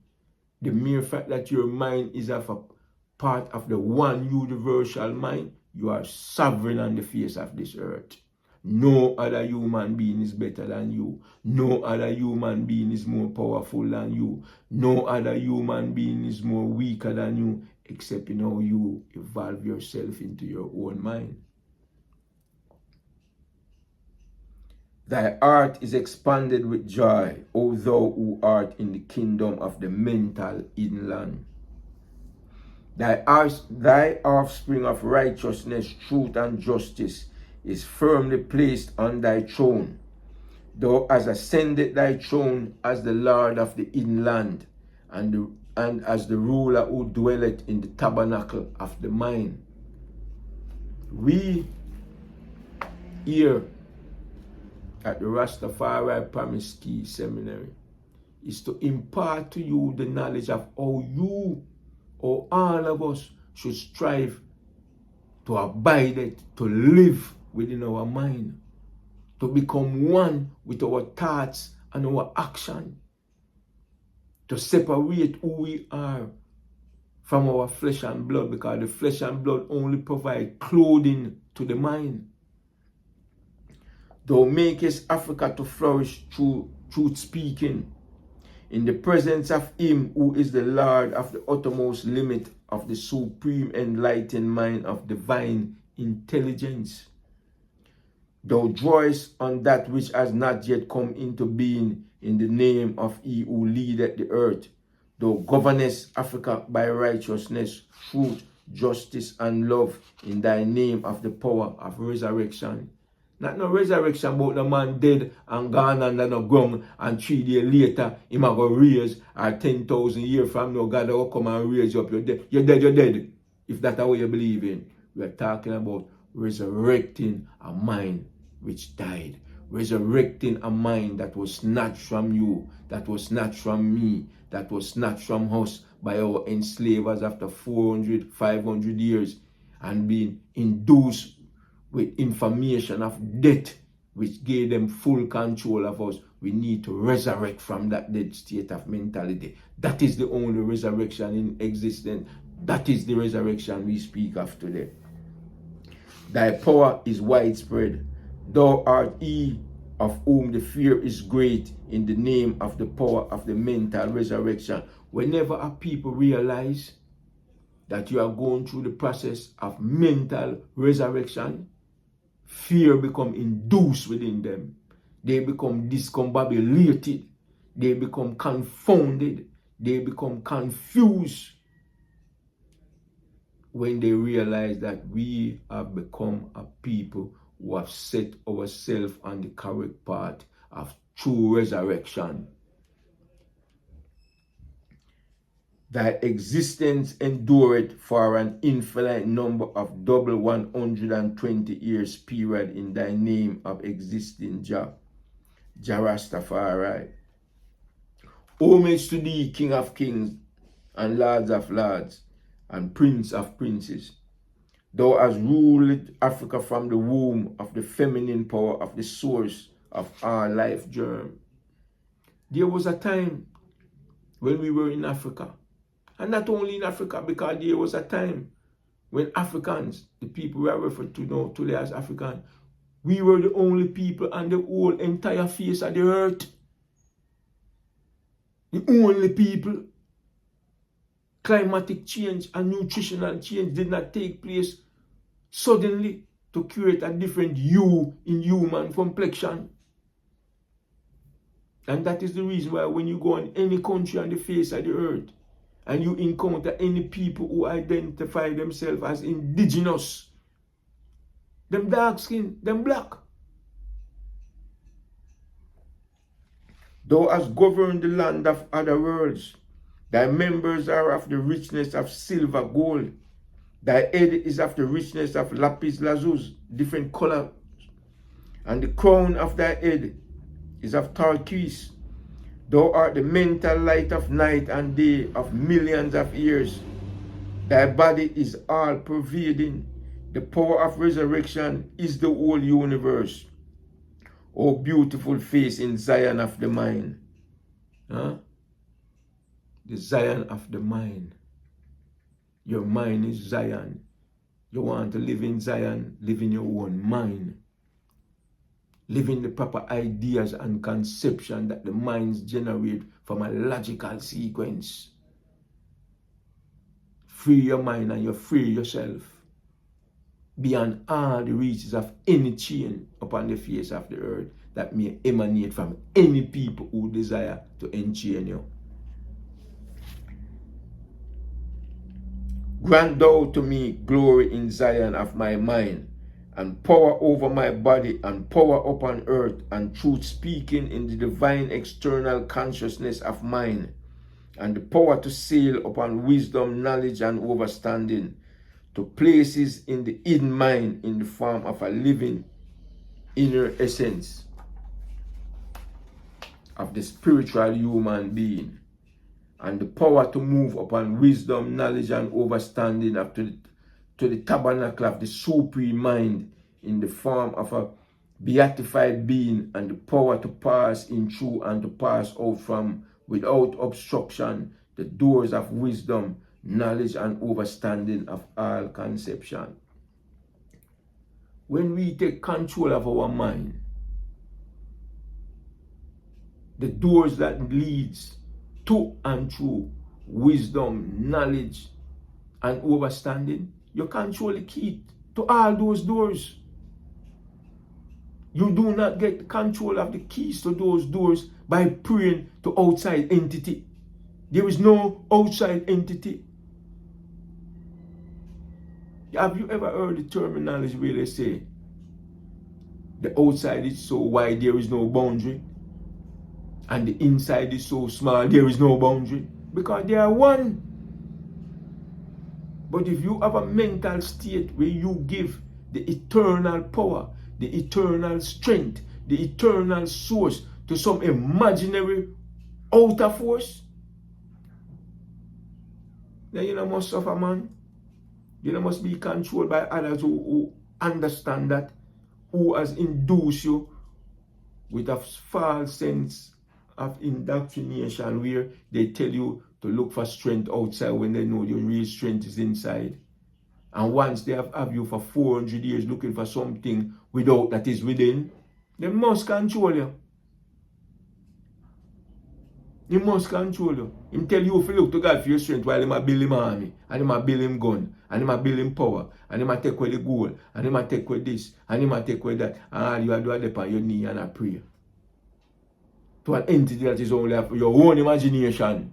the mere fact that your mind is of a part of the one universal mind. You are sovereign on the face of this earth. No other human being is better than you. No other human being is more powerful than you. No other human being is more weaker than you, except in how you evolve yourself into your own mind. Thy heart is expanded with joy, O thou who art in the kingdom of the mental inland. Thy offspring of righteousness, truth, and justice is firmly placed on thy throne. Thou hast ascended thy throne as the Lord of the inland, and as the ruler who dwelleth in the tabernacle of the mind. We here at the Rastafari Promise Key Seminary is to impart to you the knowledge of how you, or all of us, should strive to abide it, to live within our mind, to become one with our thoughts and our action, to separate who we are from our flesh and blood, because the flesh and blood only provide clothing to the mind. Thou makest Africa to flourish through truth speaking, in the presence of him who is the Lord of the uttermost limit of the supreme enlightened mind of divine intelligence. Thou drawest on that which has not yet come into being in the name of he who leadeth the earth. Thou governest Africa by righteousness, truth, justice, and love in thy name of the power of resurrection. Not no resurrection about the man dead and gone under the ground, and 3 days later him a go raise, or 10,000 years from now God will come and raise you up. You're dead, you're dead, you're dead. If that's what you believe in. We are talking about resurrecting a mind which died. Resurrecting a mind that was snatched from you, that was snatched from me, that was snatched from us by our enslavers after 400, 500 years, and being induced with information of death which gave them full control of us. We need to resurrect from that dead state of mentality. That is the only resurrection in existence. That is the resurrection we speak of today. Thy power is widespread. Thou art he of whom the fear is great, in the name of the power of the mental resurrection. Whenever a people realize that you are going through the process of mental resurrection, fear become induced within them. They become discombobulated. They become confounded. They become confused when they realize that we have become a people who have set ourselves on the correct path of true resurrection. Thy existence endureth for an infinite number of double 120 years period in thy name of existing Jah, RASTAFARI. Homage to thee, King of kings and Lords of lords and Prince of princes. Thou hast ruled Africa from the womb of the feminine power of the source of our life germ. There was a time when we were in Africa, and not only in Africa, because there was a time when Africans, the people we are referred to now today as African, we were the only people on the whole entire face of the earth. The only people. Climatic change and nutritional change did not take place suddenly to create a different hue in human complexion. And that is the reason why when you go in any country on the face of the earth and you encounter any people who identify themselves as indigenous, them dark skin, them black. Thou hast governed the land of other worlds. Thy members are of the richness of silver, gold. Thy head is of the richness of lapis lazuli, different color. And the crown of thy head is of turquoise. Thou art the mental light of night and day of millions of years. Thy body is all pervading. The power of resurrection is the whole universe. O beautiful face in Zion of the mind. Huh? The Zion of the mind. Your mind is Zion. You want to live in Zion, live in your own mind. Live in the proper ideas and conception that the minds generate from a logical sequence. Free your mind and you free yourself beyond all the reaches of any chain upon the face of the earth that may emanate from any people who desire to enchain you. Grant thou to me glory in Zion of my mind, and power over my body, and power upon earth, and truth speaking in the divine external consciousness of mine, and the power to sail upon wisdom, knowledge, and understanding, to places in the hidden mind in the form of a living inner essence of the spiritual human being, and the power to move upon wisdom, knowledge, and understanding up to the tabernacle of the supreme mind in the form of a beatified being, and the power to pass in through and to pass out from without obstruction the doors of wisdom, knowledge, and understanding of all conception. When we take control of our mind, the doors that leads to and through wisdom, knowledge, and understanding, you control the key to all those doors. You do not get control of the keys to those doors by praying to outside entity. There is no outside entity. Have you ever heard the terminology where they say the outside is so wide there is no boundary, and the inside is so small there is no boundary? Because they are one. But if you have a mental state where you give the eternal power, the eternal strength, the eternal source to some imaginary outer force, then you must suffer, man. You must be controlled by others who understand that, who has induced you, with a false sense of indoctrination where they tell you to look for strength outside when they know your real strength is inside. And once they have you for 400 years looking for something without that is within, they must control you. He must control you. He tell you if you look to God for your strength while he might build him army, and he might build him gun, and he might build him power, and he might take away the gold, and he might take away this, and he might take away that, and all you have to do is dip on your knee and a pray to an entity that is only of your own imagination.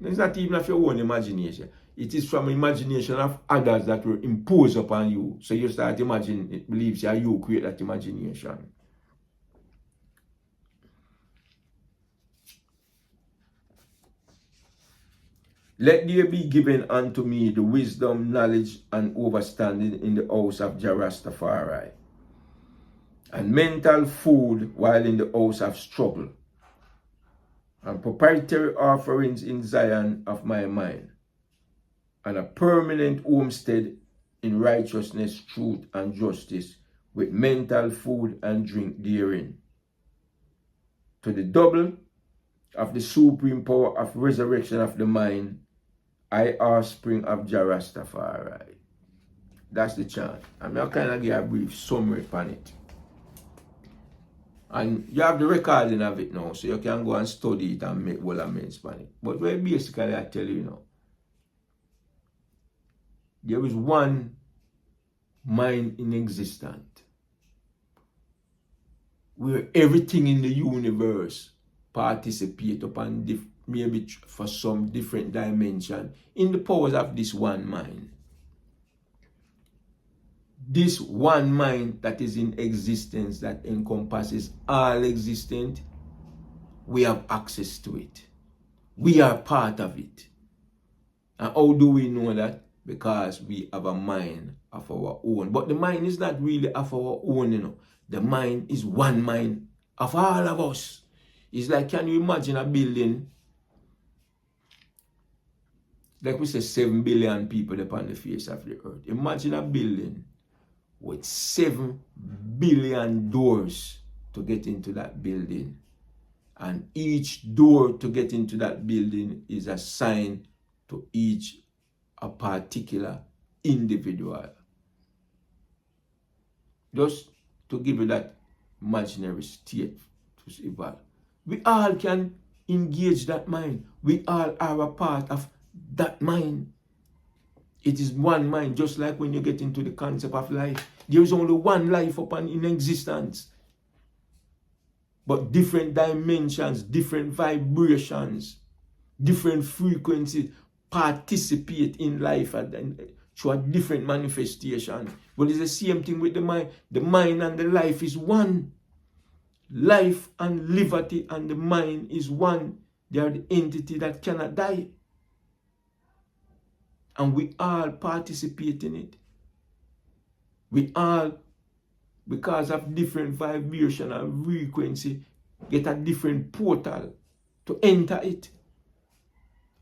It's not even of your own imagination. It is from imagination of others that will impose upon you. So you start imagining, it believes you create that imagination. Let there be given unto me the wisdom, knowledge, and understanding in the house of RASTAFARI, and mental food while in the house of struggle, and proprietary offerings in Zion of my mind, and a permanent homestead in righteousness, truth, and justice, with mental food and drink therein, to the double of the supreme power of resurrection of the mind, I offspring of RASTAFARI. That's the chant. I'm going to kind of give a brief summary upon it. And you have the recording of it now, so you can go and study it and make well amends upon it. But well, basically I tell you now, there is one mind in existence where everything in the universe participate upon maybe for some different dimension in the powers of this one mind. This one mind that is in existence, that encompasses all existent, we have access to it. We are part of it. And how do we know that? Because we have a mind of our own. But the mind is not really of our own, you know. The mind is one mind of all of us. It's like, can you imagine a building? Like we say, 7 billion people upon the face of the earth. Imagine a building with 7 billion doors to get into that building. And each door to get into that building is assigned to each a particular individual. Just to give you that imaginary state to see that we all can engage that mind. We all are a part of that mind. It is one mind, just like when you get into the concept of life. There is only one life upon in existence. But different dimensions, different vibrations, different frequencies participate in life through a different manifestation. But it's the same thing with the mind. The mind and the life is one. Life and liberty and the mind is one. They are the entity that cannot die. And we all participate in it. We all, because of different vibration and frequency, get a different portal to enter it.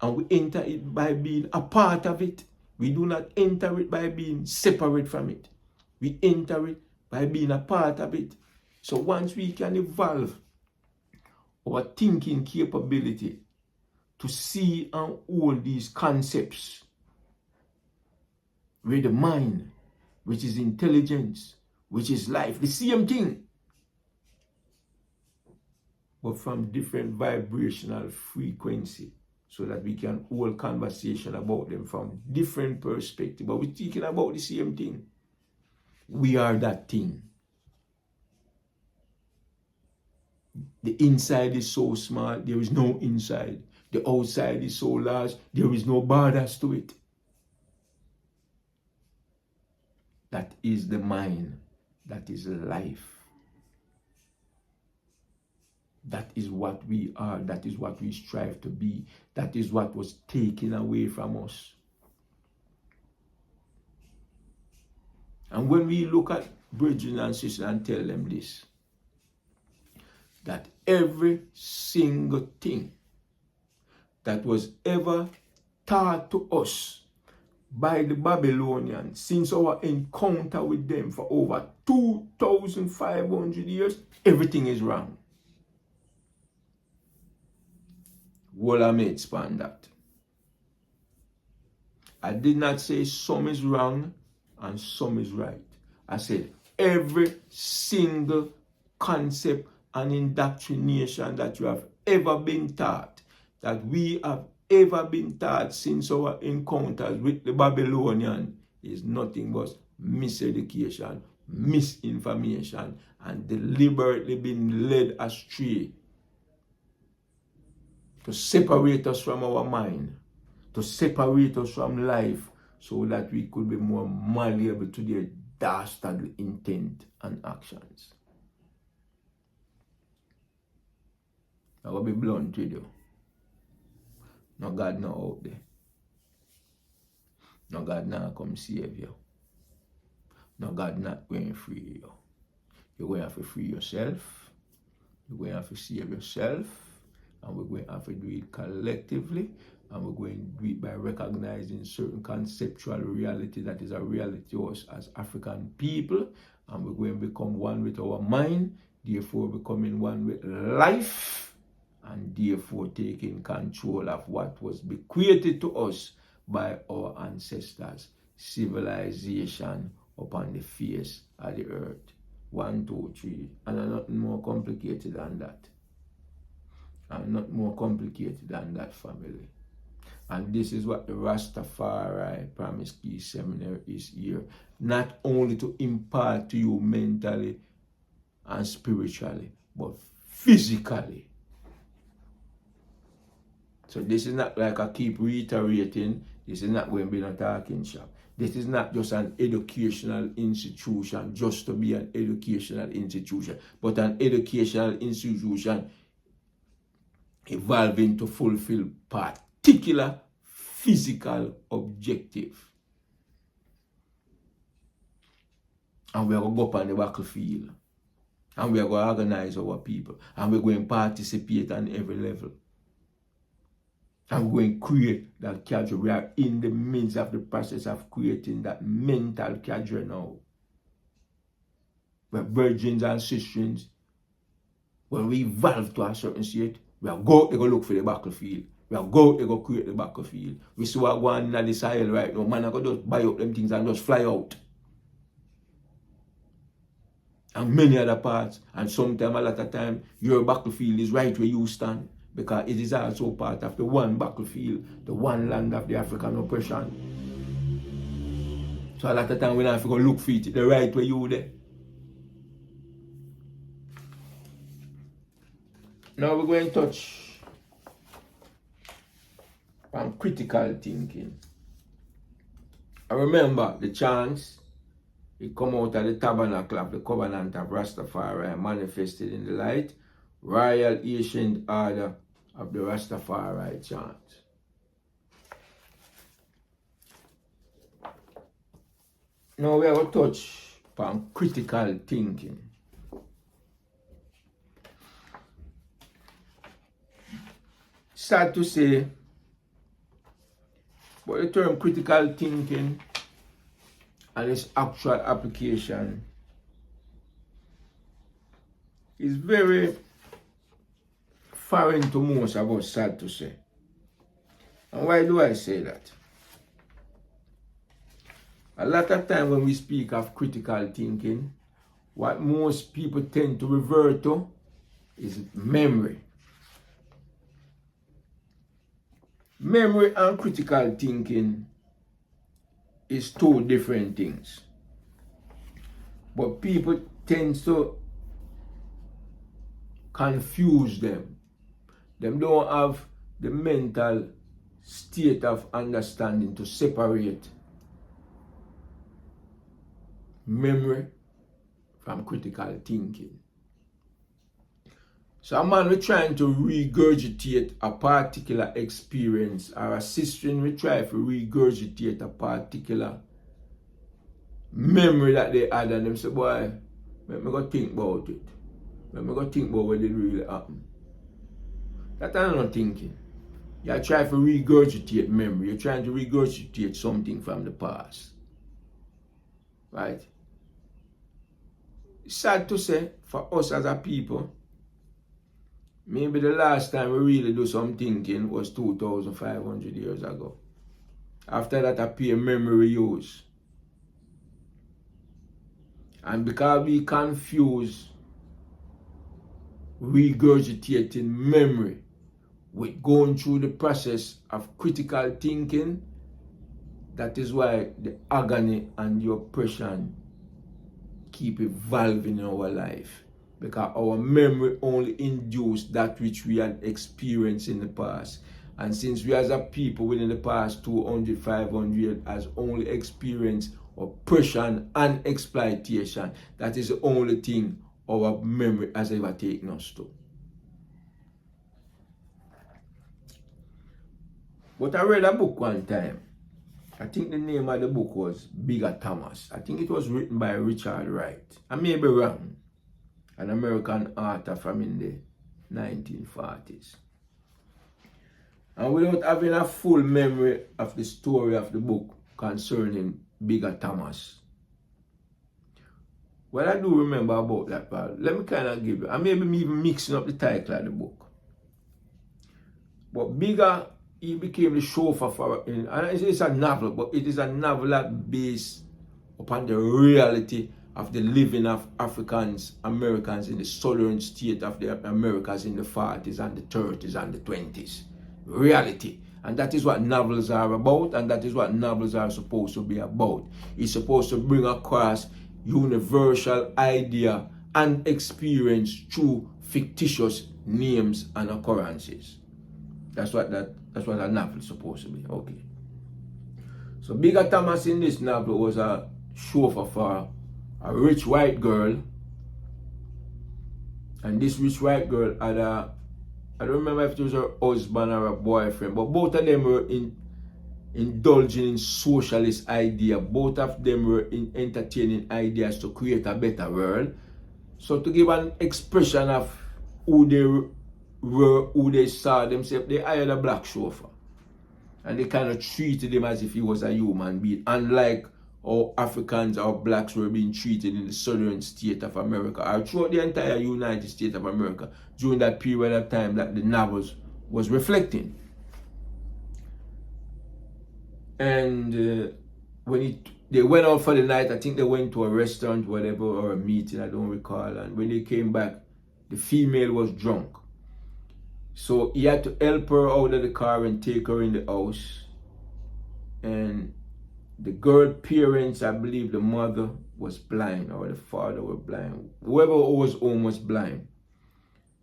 And we enter it by being a part of it. We do not enter it by being separate from it. We enter it by being a part of it. So once we can evolve our thinking capability to see and hold these concepts, where the mind, which is intelligence, which is life, the same thing, but from different vibrational frequency, so that we can hold conversation about them from different perspectives, but we're speaking about the same thing. We are that thing. The inside is so small, there is no inside. The outside is so large, there is no borders to it. That is the mind. That is life. That is what we are. That is what we strive to be. That is what was taken away from us. And when we look at brethren and sisters and tell them this, that every single thing that was ever taught to us by the Babylonians since our encounter with them for over 2,500 years, everything is wrong. Well, I may expand that. I did not say some is wrong and some is right. I said every single concept and indoctrination that you have ever been taught, that we have ever been taught since our encounters with the Babylonian, is nothing but miseducation, misinformation, and deliberately being led astray to separate us from our mind, to separate us from life, so that we could be more malleable to their dastardly intent and actions. I will be blunt with you. No God not out there. No God not come save you. No God not going to free you. You're going to have to free yourself. You're going to have to save yourself. And we're going to have to do it collectively. And we're going to do it by recognizing certain conceptual reality that is a reality to us as African people. And we're going to become one with our mind, therefore becoming one with life, and therefore taking control of what was bequeathed to us by our ancestors, civilization upon the face of the earth. 1, 2, 3, and nothing more complicated than that. And not more complicated than that, family. And this is what the Rastafari Promise Key Seminar is here. Not only to impart to you mentally and spiritually, but physically. So this is not like I keep reiterating, this is not going to be a talking shop. This is not just an educational institution just to be an educational institution, but an educational institution evolving to fulfill particular physical objective. And we are going to go up on the battlefield. And we are going to organize our people. And we're going to participate on every level. And we're going to create that cadre. We are in the midst of the process of creating that mental cadre now. We're virgins and sisterins. When we evolve to a certain state, we are go out to go look for the battlefield. We are go out to go create the battlefield. We see what going on in the Sahel right now. Man, I go just buy up them things and just fly out. And many other parts. And sometimes, a lot of time, your battlefield is right where you stand. Because it is also part of the one battlefield, the one land of the African oppression. So a lot of time we have to go look for it the right way you there. Now we're going to touch on critical thinking. I remember the chants, it come out of the tabernacle of the covenant of Rastafari manifested in the light, royal ancient order of the Rastafari chant. Now we are going to touch on critical thinking. Sad to say, but the term critical thinking and its actual application is very foreign to most of us, sad to say. And why do I say that? A lot of time when we speak of critical thinking, what most people tend to revert to is memory. Memory and critical thinking is two different things. But people tend to confuse them. They don't have the mental state of understanding to separate memory from critical thinking. So a man will trying to regurgitate a particular experience, or a sister will try to regurgitate a particular memory that they had, and them say, boy, let me go think about it. Let me go think about what did really happen. That I'm not thinking. You try to regurgitate memory. You're trying to regurgitate something from the past. Right? Sad to say, for us as a people, maybe the last time we really do some thinking was 2,500 years ago. After that appear memory use. And because we confuse regurgitating memory with going through the process of critical thinking, that is why the agony and the oppression keep evolving in our life. Because our memory only induced that which we had experienced in the past. And since we as a people within the past 200, 500 years has only experienced oppression and exploitation, that is the only thing our memory has ever taken us to. But I read a book one time. I think the name of the book was Bigger Thomas. I think it was written by Richard Wright. I may be wrong. An American author from in the 1940s. And without having a full memory of the story of the book concerning Bigger Thomas, what I do remember about that part, let me kind of give you, I may be even mixing up the title of the book. But Bigger, he became the chauffeur for, and it's a novel, but it is a novel that based upon the reality of the living of Africans, Americans in the southern state of the Americas in the 40s and the 30s and the 20s. Reality. And that is what novels are about, and that is what novels are supposed to be about. It's supposed to bring across universal idea and experience through fictitious names and occurrences. That's what a novel is supposed to be. Okay. So Bigger Thomas in this novel was a chauffeur for a rich white girl, and this rich white girl had I don't remember if it was her husband or a boyfriend, but both of them were indulging in socialist idea. Both of them were entertaining ideas to create a better world. So to give an expression of who they were, who they saw themselves, they hired a black chauffeur. And they kind of treated him as if he was a human being, unlike how Africans or blacks were being treated in the southern state of America, or throughout the entire United States of America, during that period of time that the novels was reflecting. And when they went out for the night, I think they went to a restaurant, whatever, or a meeting, I don't recall, and when they came back, the female was drunk. So he had to help her out of the car and take her in the house. And the girl parents, I believe the mother was blind or the father was blind. Whoever was home was blind.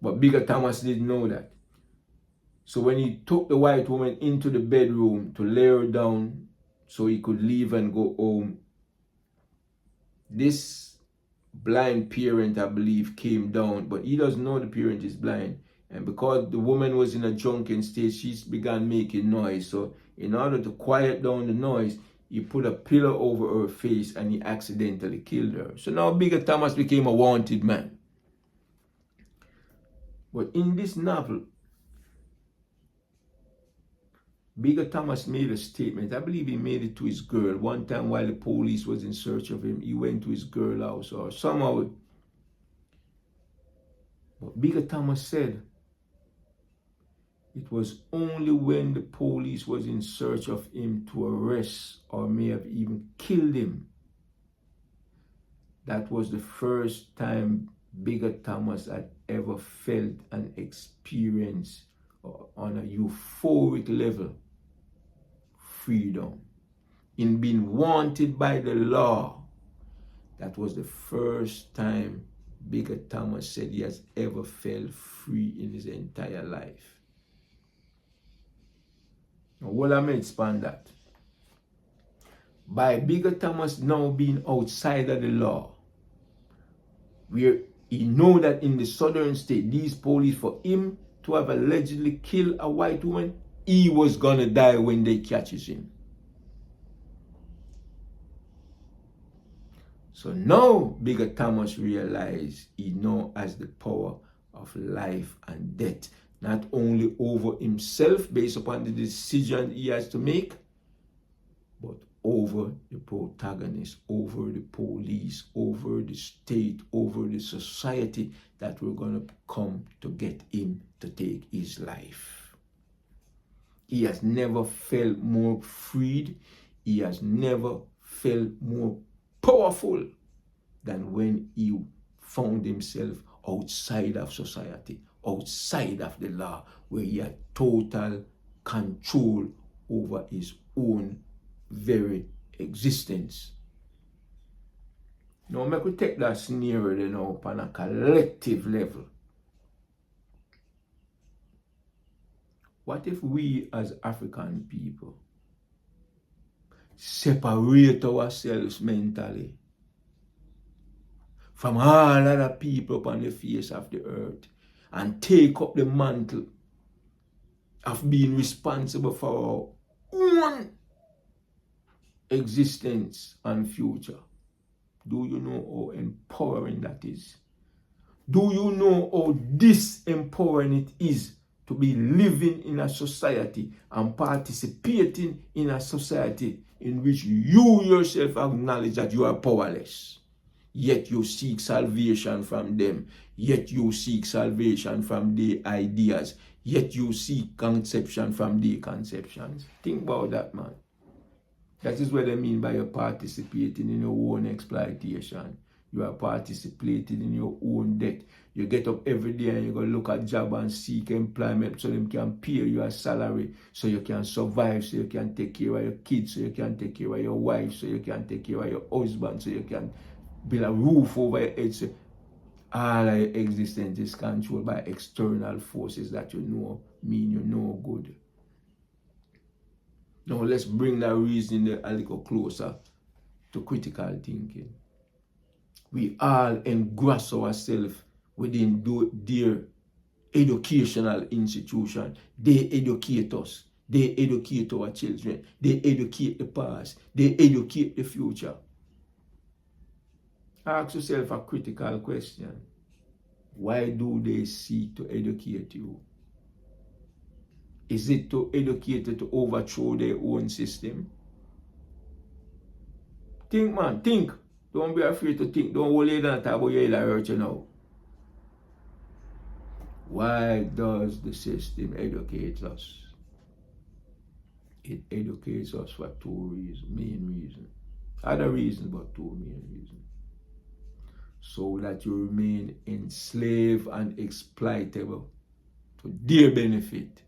But Bigger Thomas didn't know that. So when he took the white woman into the bedroom to lay her down so he could leave and go home, this blind parent, I believe, came down, but he doesn't know the parent is blind. And because the woman was in a drunken state, she began making noise. So in order to quiet down the noise, he put a pillow over her face and he accidentally killed her. So now Bigger Thomas became a wanted man. But in this novel, Bigger Thomas made a statement. I believe he made it to his girl. One time while the police was in search of him, he went to his girl house or somehow. But Bigger Thomas said, it was only when the police was in search of him to arrest or may have even killed him, that was the first time Bigger Thomas had ever felt and experienced on a euphoric level freedom. In being wanted by the law, that was the first time Bigger Thomas said he has ever felt free in his entire life. Now, well, I may expand that. By Bigger Thomas now being outside of the law, where he know that in the southern state, these police, for him to have allegedly killed a white woman, he was gonna die when they catches him. So now Bigger Thomas realized he now has the power of life and death not only over himself based upon the decision he has to make, but over the protagonist, over the police, over the state, over the society that we're going to come to get him to take his life. He has never felt more freed. He has never felt more powerful than when he found himself outside of society, outside of the law, where he had total control over his own very existence. Now, make we take that scenario then up on a collective level. What if we as African people separate ourselves mentally from all other people upon the face of the earth and take up the mantle of being responsible for our own existence and future? Do you know how empowering that is? Do you know how disempowering it is to be living in a society and participating in a society in which you yourself acknowledge that you are powerless, yet you seek salvation from them, yet you seek salvation from their ideas, yet you seek conception from their conceptions? Think about that, man. That is what I mean by you participating in your own exploitation. You are participating in your own debt. You get up every day and you go look at job and seek employment so them can pay you a salary, so you can survive, so you can take care of your kids, so you can take care of your wife, so you can take care of your husband, so you can build a roof over your head. So all of your existence is controlled by external forces that you know mean you know good. Now let's bring that reasoning a little closer to critical thinking. We all engross ourselves within their educational institution. They educate us. They educate our children. They educate the past. They educate the future. Ask yourself a critical question. Why do they seek to educate you? Is it to educate you to overthrow their own system? Think, man, think. Don't be afraid to think. Don't hold it down and talk about your head hurt you now. Why does the system educate us? It educates us for two main reasons. Other reasons, but two main reasons. So that you remain enslaved and exploitable to their benefit,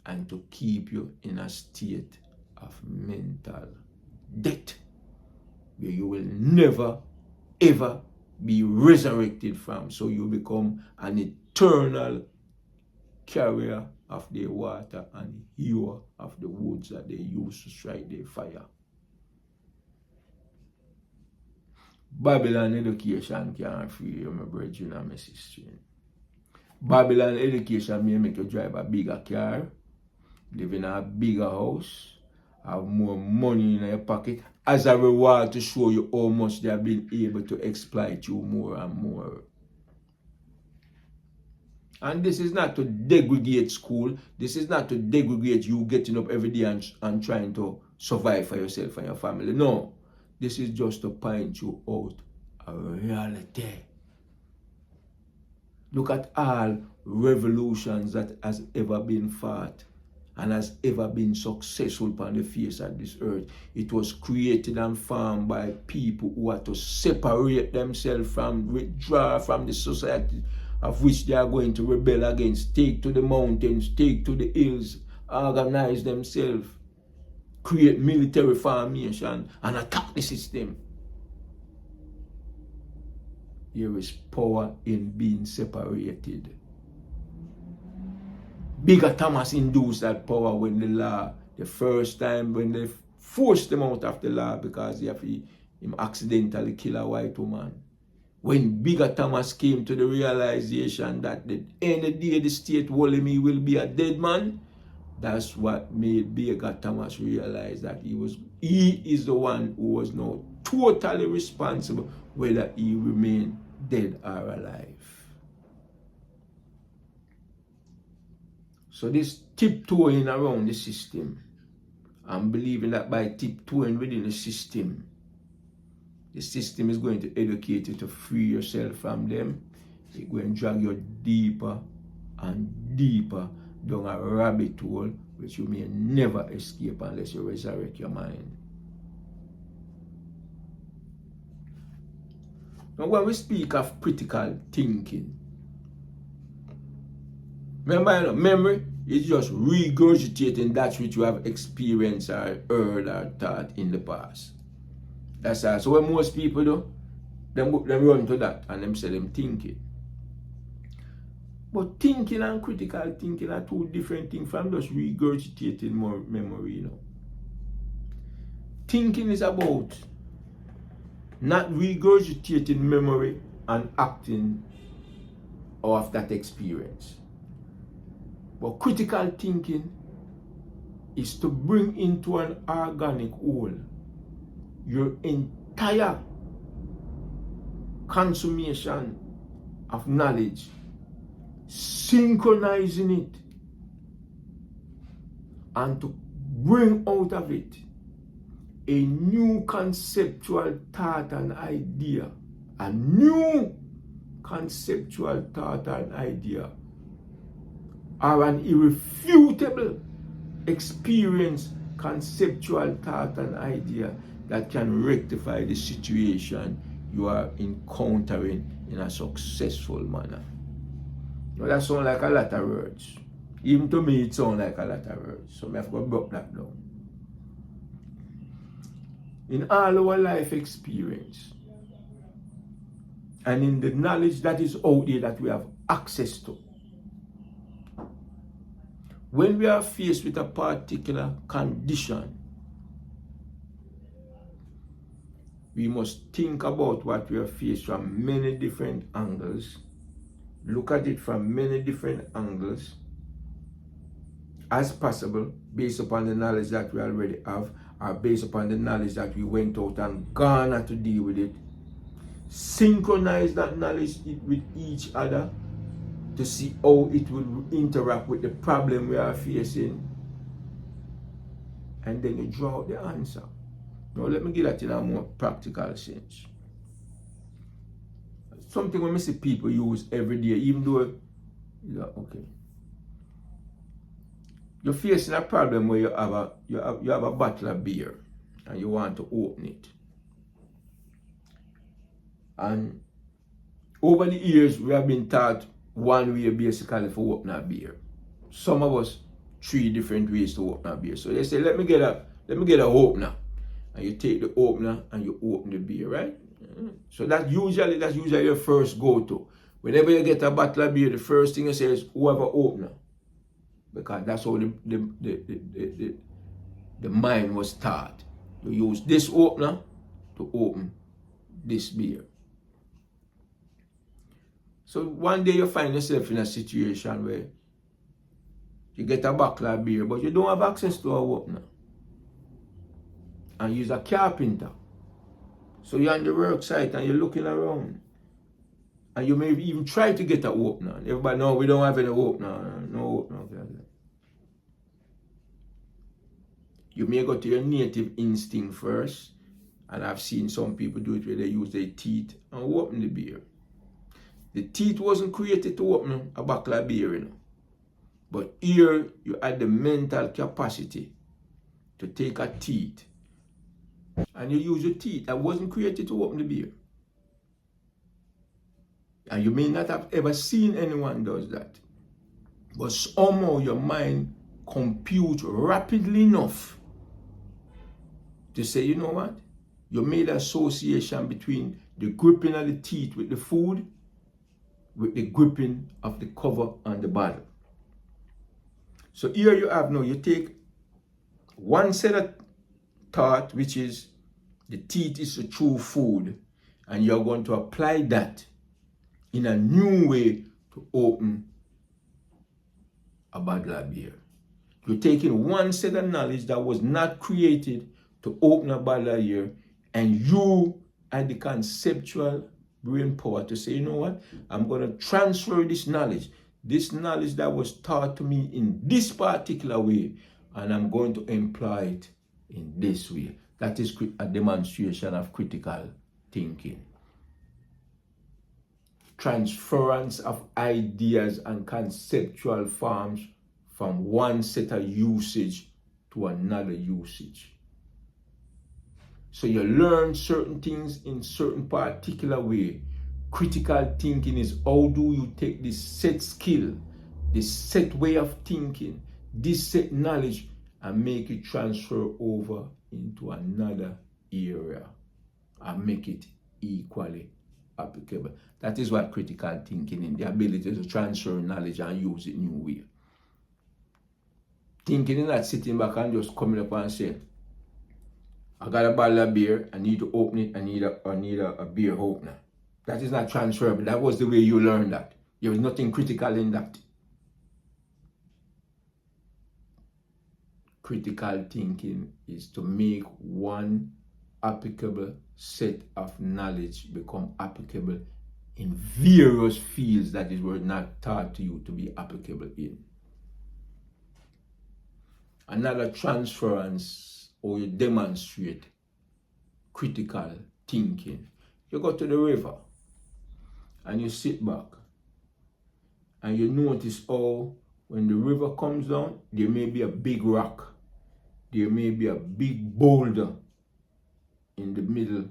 and to keep you in a state of mental death, where you will never, ever be resurrected from. So you become an eternal carrier of their water and hewer of the woods that they use to strike their fire. Babylon education can't free you, my brethren and my sister. Babylon education may make you drive a bigger car, live in a bigger house, have more money in your pocket, as a reward to show you how much they have been able to exploit you more and more. And this is not to degrade school. This is not to degrade you getting up every day and trying to survive for yourself and your family. No. This is just to point you out a reality. Look at all revolutions that has ever been fought and has ever been successful upon the face of this earth. It was created and formed by people who had to separate themselves from, withdraw from the society of which they are going to rebel against, take to the mountains, take to the hills, organize themselves, create military formation, and attack the system. There is power in being separated. Bigger Thomas induced that power when the first time when they forced them out of the law because him accidentally kill a white woman. When Bigger Thomas came to the realization that any day the state hold him, he will be a dead man, that's what made Bigger Thomas realize that he is the one who was now totally responsible whether he remained dead or alive. So this tiptoeing around the system and believing that by tiptoeing within the system is going to educate you to free yourself from them. It's going to drag you deeper and deeper down a rabbit hole which you may never escape unless you resurrect your mind. Now when we speak of critical thinking, remember, memory is just regurgitating that which you have experienced or heard or thought in the past. That's all. So what most people do, them run to that and them say them thinking. But thinking and critical thinking are two different things from just regurgitating more memory, you know. Thinking is about not regurgitating memory and acting off that experience. But critical thinking is to bring into an organic whole your entire consummation of knowledge, synchronizing it, and to bring out of it a new conceptual thought and idea, a new conceptual thought and idea, or an irrefutable experience, conceptual thought and idea that can rectify the situation you are encountering in a successful manner. Now that sounds like a lot of words. Even to me it sounds like a lot of words. So I have to break that down. In all our life experience and in the knowledge that is out there that we have access to, when we are faced with a particular condition, we must think about what we are faced from many different angles, look at it from many different angles as possible, based upon the knowledge that we already have, or based upon the knowledge that we went out and gone to deal with it. Synchronize that knowledge with each other to see how it will interact with the problem we are facing, and then you draw out the answer. Now let me get that in a more practical sense. Something when I see people use every day, even though, okay, you're facing a problem where you have a bottle of beer and you want to open it. And over the years, we have been taught one way basically for opening a beer. Some of us 3 different ways to open a beer. So they say, let me get a opener. And you take the opener and you open the beer, right? So that's usually your first go-to. Whenever you get a bottle of beer, the first thing you say is whoever opener. Because that's how the mind was taught. You use this opener to open this beer. So one day you find yourself in a situation where you get a bottle of beer, but you don't have access to a opener. And you're a carpenter. So you're on the work site and you're looking around. And you may even try to get an opener. Everybody, no, we don't have any opener. No opener. You may go to your native instinct first. And I've seen some people do it where they use their teeth and open the beer. The teeth wasn't created to open a bottle of beer, you know. But here you had the mental capacity to take a teeth and you use your teeth. That wasn't created to open the beer. And you may not have ever seen anyone does that. But somehow your mind computes rapidly enough to say, you know what? You made an association between the gripping of the teeth with the food with the gripping of the cover on the bottle. So here you have now, you take one set of thought, which is the teeth is the true food, and you're going to apply that in a new way to open a bottle of beer. You're taking one set of knowledge that was not created to open a bottle of beer, and you had the conceptual brain power to say, you know what, I'm going to transfer this knowledge this knowledge that was taught to me in this particular way, and I'm going to employ it in this way. That is a demonstration of critical thinking. Transference of ideas and conceptual forms from one set of usage to another usage. So you learn certain things in certain particular way. Critical thinking is how do you take this set skill, this set way of thinking, this set knowledge, and make it transfer over into another area and make it equally applicable. That is what critical thinking is, the ability to transfer knowledge and use it new way. Thinking is not sitting back and just coming up and saying, I got a bottle of beer, I need to open it, I need a beer opener. That is not transferable. That was the way you learned that. There was nothing critical in that. Critical thinking is to make one applicable set of knowledge become applicable in various fields that it was not taught to you to be applicable in. Another transference, or you demonstrate critical thinking. You go to the river and you sit back and you notice how when the river comes down, there may be a big rock, there may be a big boulder in the middle,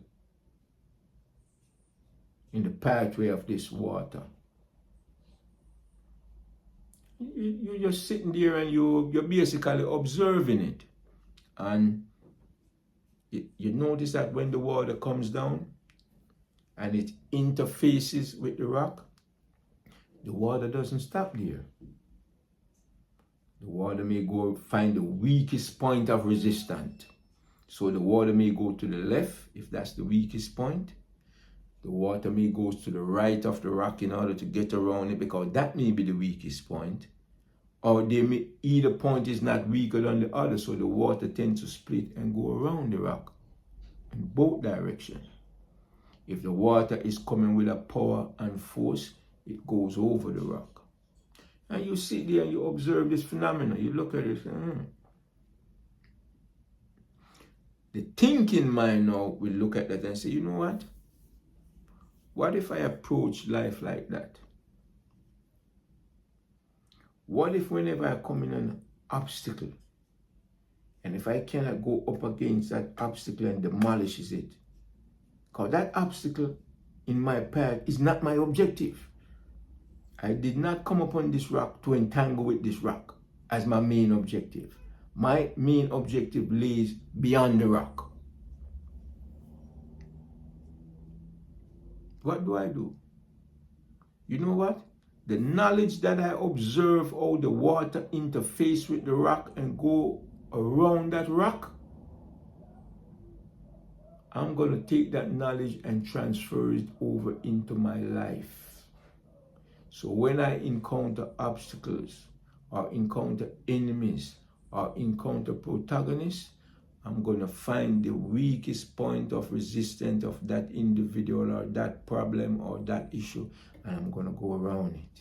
in the pathway of this water. You're just sitting there and you're basically observing it. And you notice that when the water comes down and it interfaces with the rock, the water doesn't stop there. The water may go find the weakest point of resistance. So the water may go to the left if that's the weakest point. The water may go to the right of the rock in order to get around it because that may be the weakest point. Or either point is not weaker than the other, so the water tends to split and go around the rock in both directions. If the water is coming with a power and force, it goes over the rock. And you sit there and you observe this phenomenon. You look at it and The thinking mind now will look at that and say, you know what? What if I approach life like that? What if whenever I come in an obstacle, and if I cannot go up against that obstacle and demolishes it, because that obstacle in my path is not my objective. I did not come upon this rock to entangle with this rock as my main objective. My main objective lays beyond the rock. What do? You know what? The knowledge that I observe how the water interface with the rock and go around that rock, I'm going to take that knowledge and transfer it over into my life. So when I encounter obstacles or encounter enemies or encounter protagonists, I'm going to find the weakest point of resistance of that individual or that problem or that issue, and I'm going to go around it.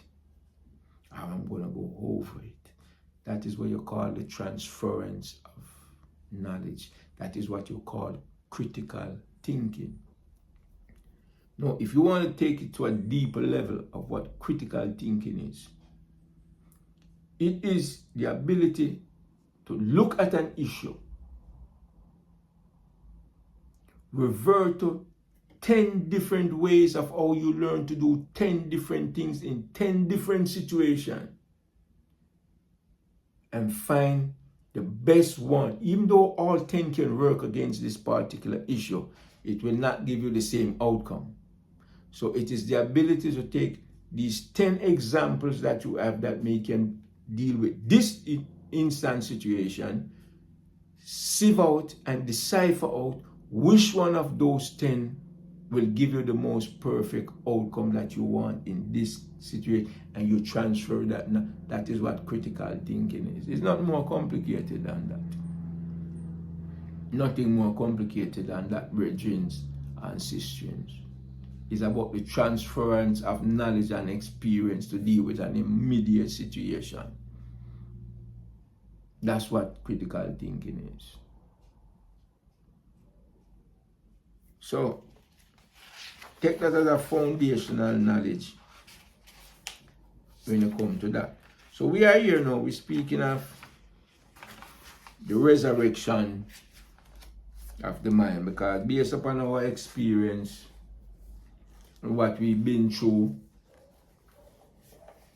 Or I'm going to go over it. That is what you call the transference of knowledge. That is what you call critical thinking. Now, if you want to take it to a deeper level of what critical thinking is, it is the ability to look at an issue, revert to 10 different ways of how you learn to do 10 different things in 10 different situations, and find the best one. Even though all 10 can work against this particular issue, it will not give you the same outcome. So it is the ability to take these 10 examples that you have that can deal with this instant situation, sieve out and decipher out which one of those 10 will give you the most perfect outcome that you want in this situation, and you transfer that. That is what critical thinking is. It's not more complicated than that. Nothing more complicated than that, brethren and sisters. is about the transference of knowledge and experience to deal with an immediate situation. That's what critical thinking is. So, take that as a foundational knowledge when you come to that. So we are here now, we're speaking of the resurrection of the mind, because based upon our experience and what we've been through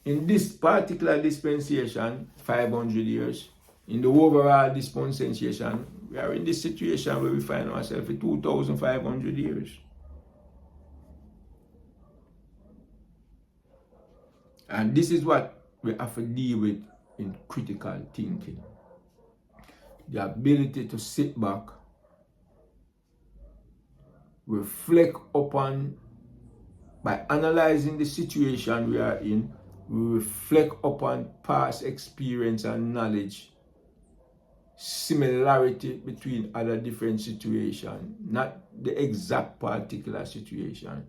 in this particular dispensation, 500 years, in the overall dispensation, we are in this situation where we find ourselves for 2,500 years. And this is what we have to deal with in critical thinking. The ability to sit back, reflect upon, by analyzing the situation we are in, we reflect upon past experience and knowledge, similarity between other different situations, not the exact particular situation.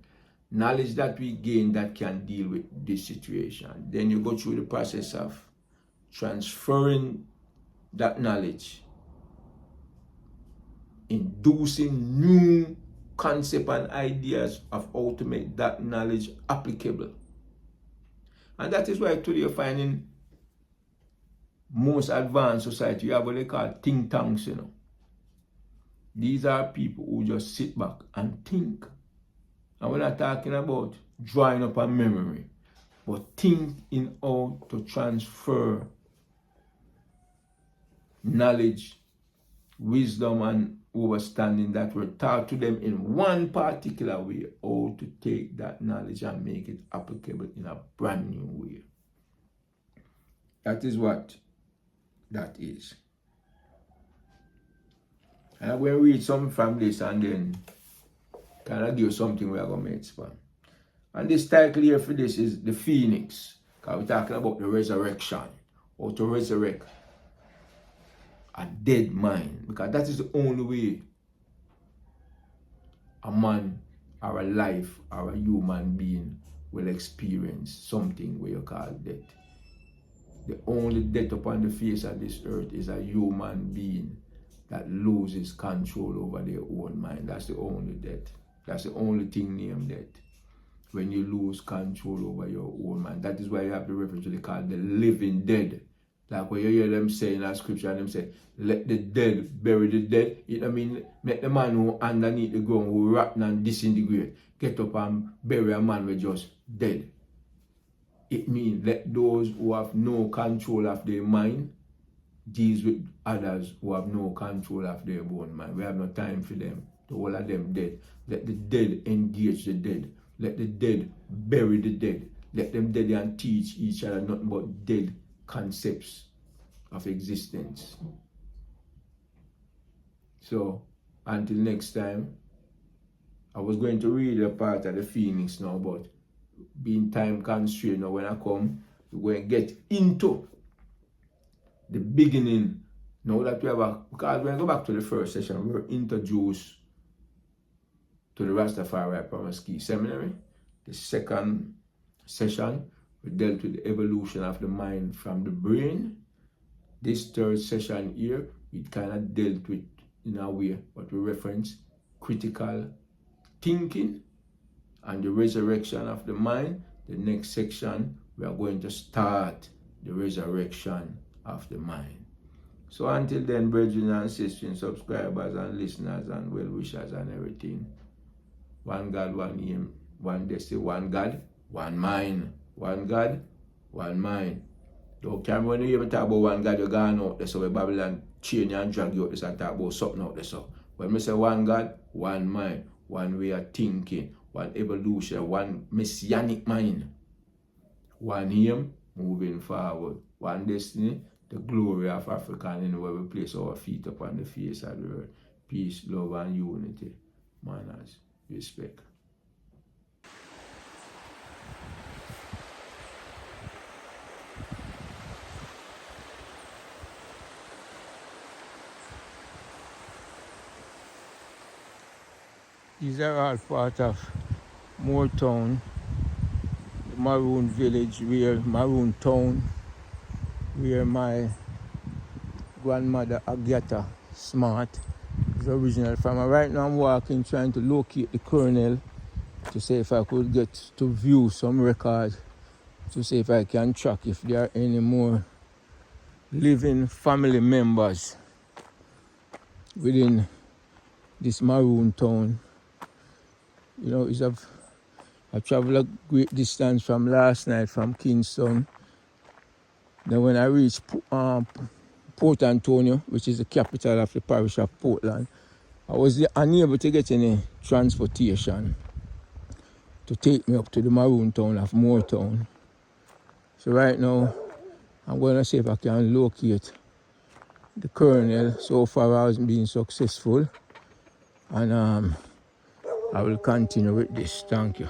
Knowledge that we gain that can deal with this situation. Then you go through the process of transferring that knowledge, inducing new concepts and ideas of how to make that knowledge applicable. And that is why today you're finding most advanced society, you have what they call think tanks, These are people who just sit back and think. And we're not talking about drawing up a memory, but think in how to transfer knowledge, wisdom, and understanding that were taught to them in one particular way, how to take that knowledge and make it applicable in a brand new way. That is what that is. And I'm going to read some from this and then kind of give something we are going to make span. And this title here for this is The Phoenix. Because we're talking about the resurrection. How to resurrect a dead mind. Because that is the only way a man or a life or a human being will experience something we call death. The only death upon the face of this earth is a human being that loses control over their own mind. That's the only death. That's the only thing named death. When you lose control over your own mind. That is why you have the reference to called the living dead. Like when you hear them say in that scripture, and them say, let the dead bury the dead. I mean, make the man who underneath the ground, who rotten and disintegrate, get up and bury a man who just dead. It means let those who have no control of their mind deal with others who have no control of their own mind. We have no time for them. The whole of them dead. Let the dead engage the dead. Let the dead bury the dead. Let them dead and teach each other nothing but dead concepts of existence. So, until next time, I was going to read a part of the Phoenix now, but being time constrained now, when I come, we're going to get into the beginning. Now that we have because when I go back to the first session, we were introduced to the Rastafari Promise Key Seminary. The second session, we dealt with the evolution of the mind from the brain. This third session here, it kind of dealt with, in a way, what we reference, critical thinking and the resurrection of the mind. The next section, we are going to start the resurrection of the mind. So until then, brethren and sisters, subscribers and listeners and well-wishers and everything, one God, one aim, one destiny, one God, one mind. One God, one mind. Don't care when you ever talk about one God, you're gone out there, so we Babylon chain you and drag you out there and talk about something out there. So when we say one God, one mind, one way of thinking, one evolution, one messianic mind, one aim, moving forward, one destiny, the glory of Africa, and anywhere we place our feet upon the face of the earth. Peace, love, and unity, manners, respect. These are all part of Moortown, the Maroon village, Maroon town, where my grandmother Agatha Smart is original from. And right now I'm walking trying to locate the colonel to see if I could get to view some records, to see if I can track if there are any more living family members within this Maroon town. You know, I traveled a great distance from last night from Kingston. Then when I reached Port Antonio, which is the capital of the parish of Portland, I was unable to get any transportation to take me up to the Maroon town of Moortown. So right now, I'm going to see if I can locate the colonel. So far I hasn't been successful. And I will continue with this. Thank you.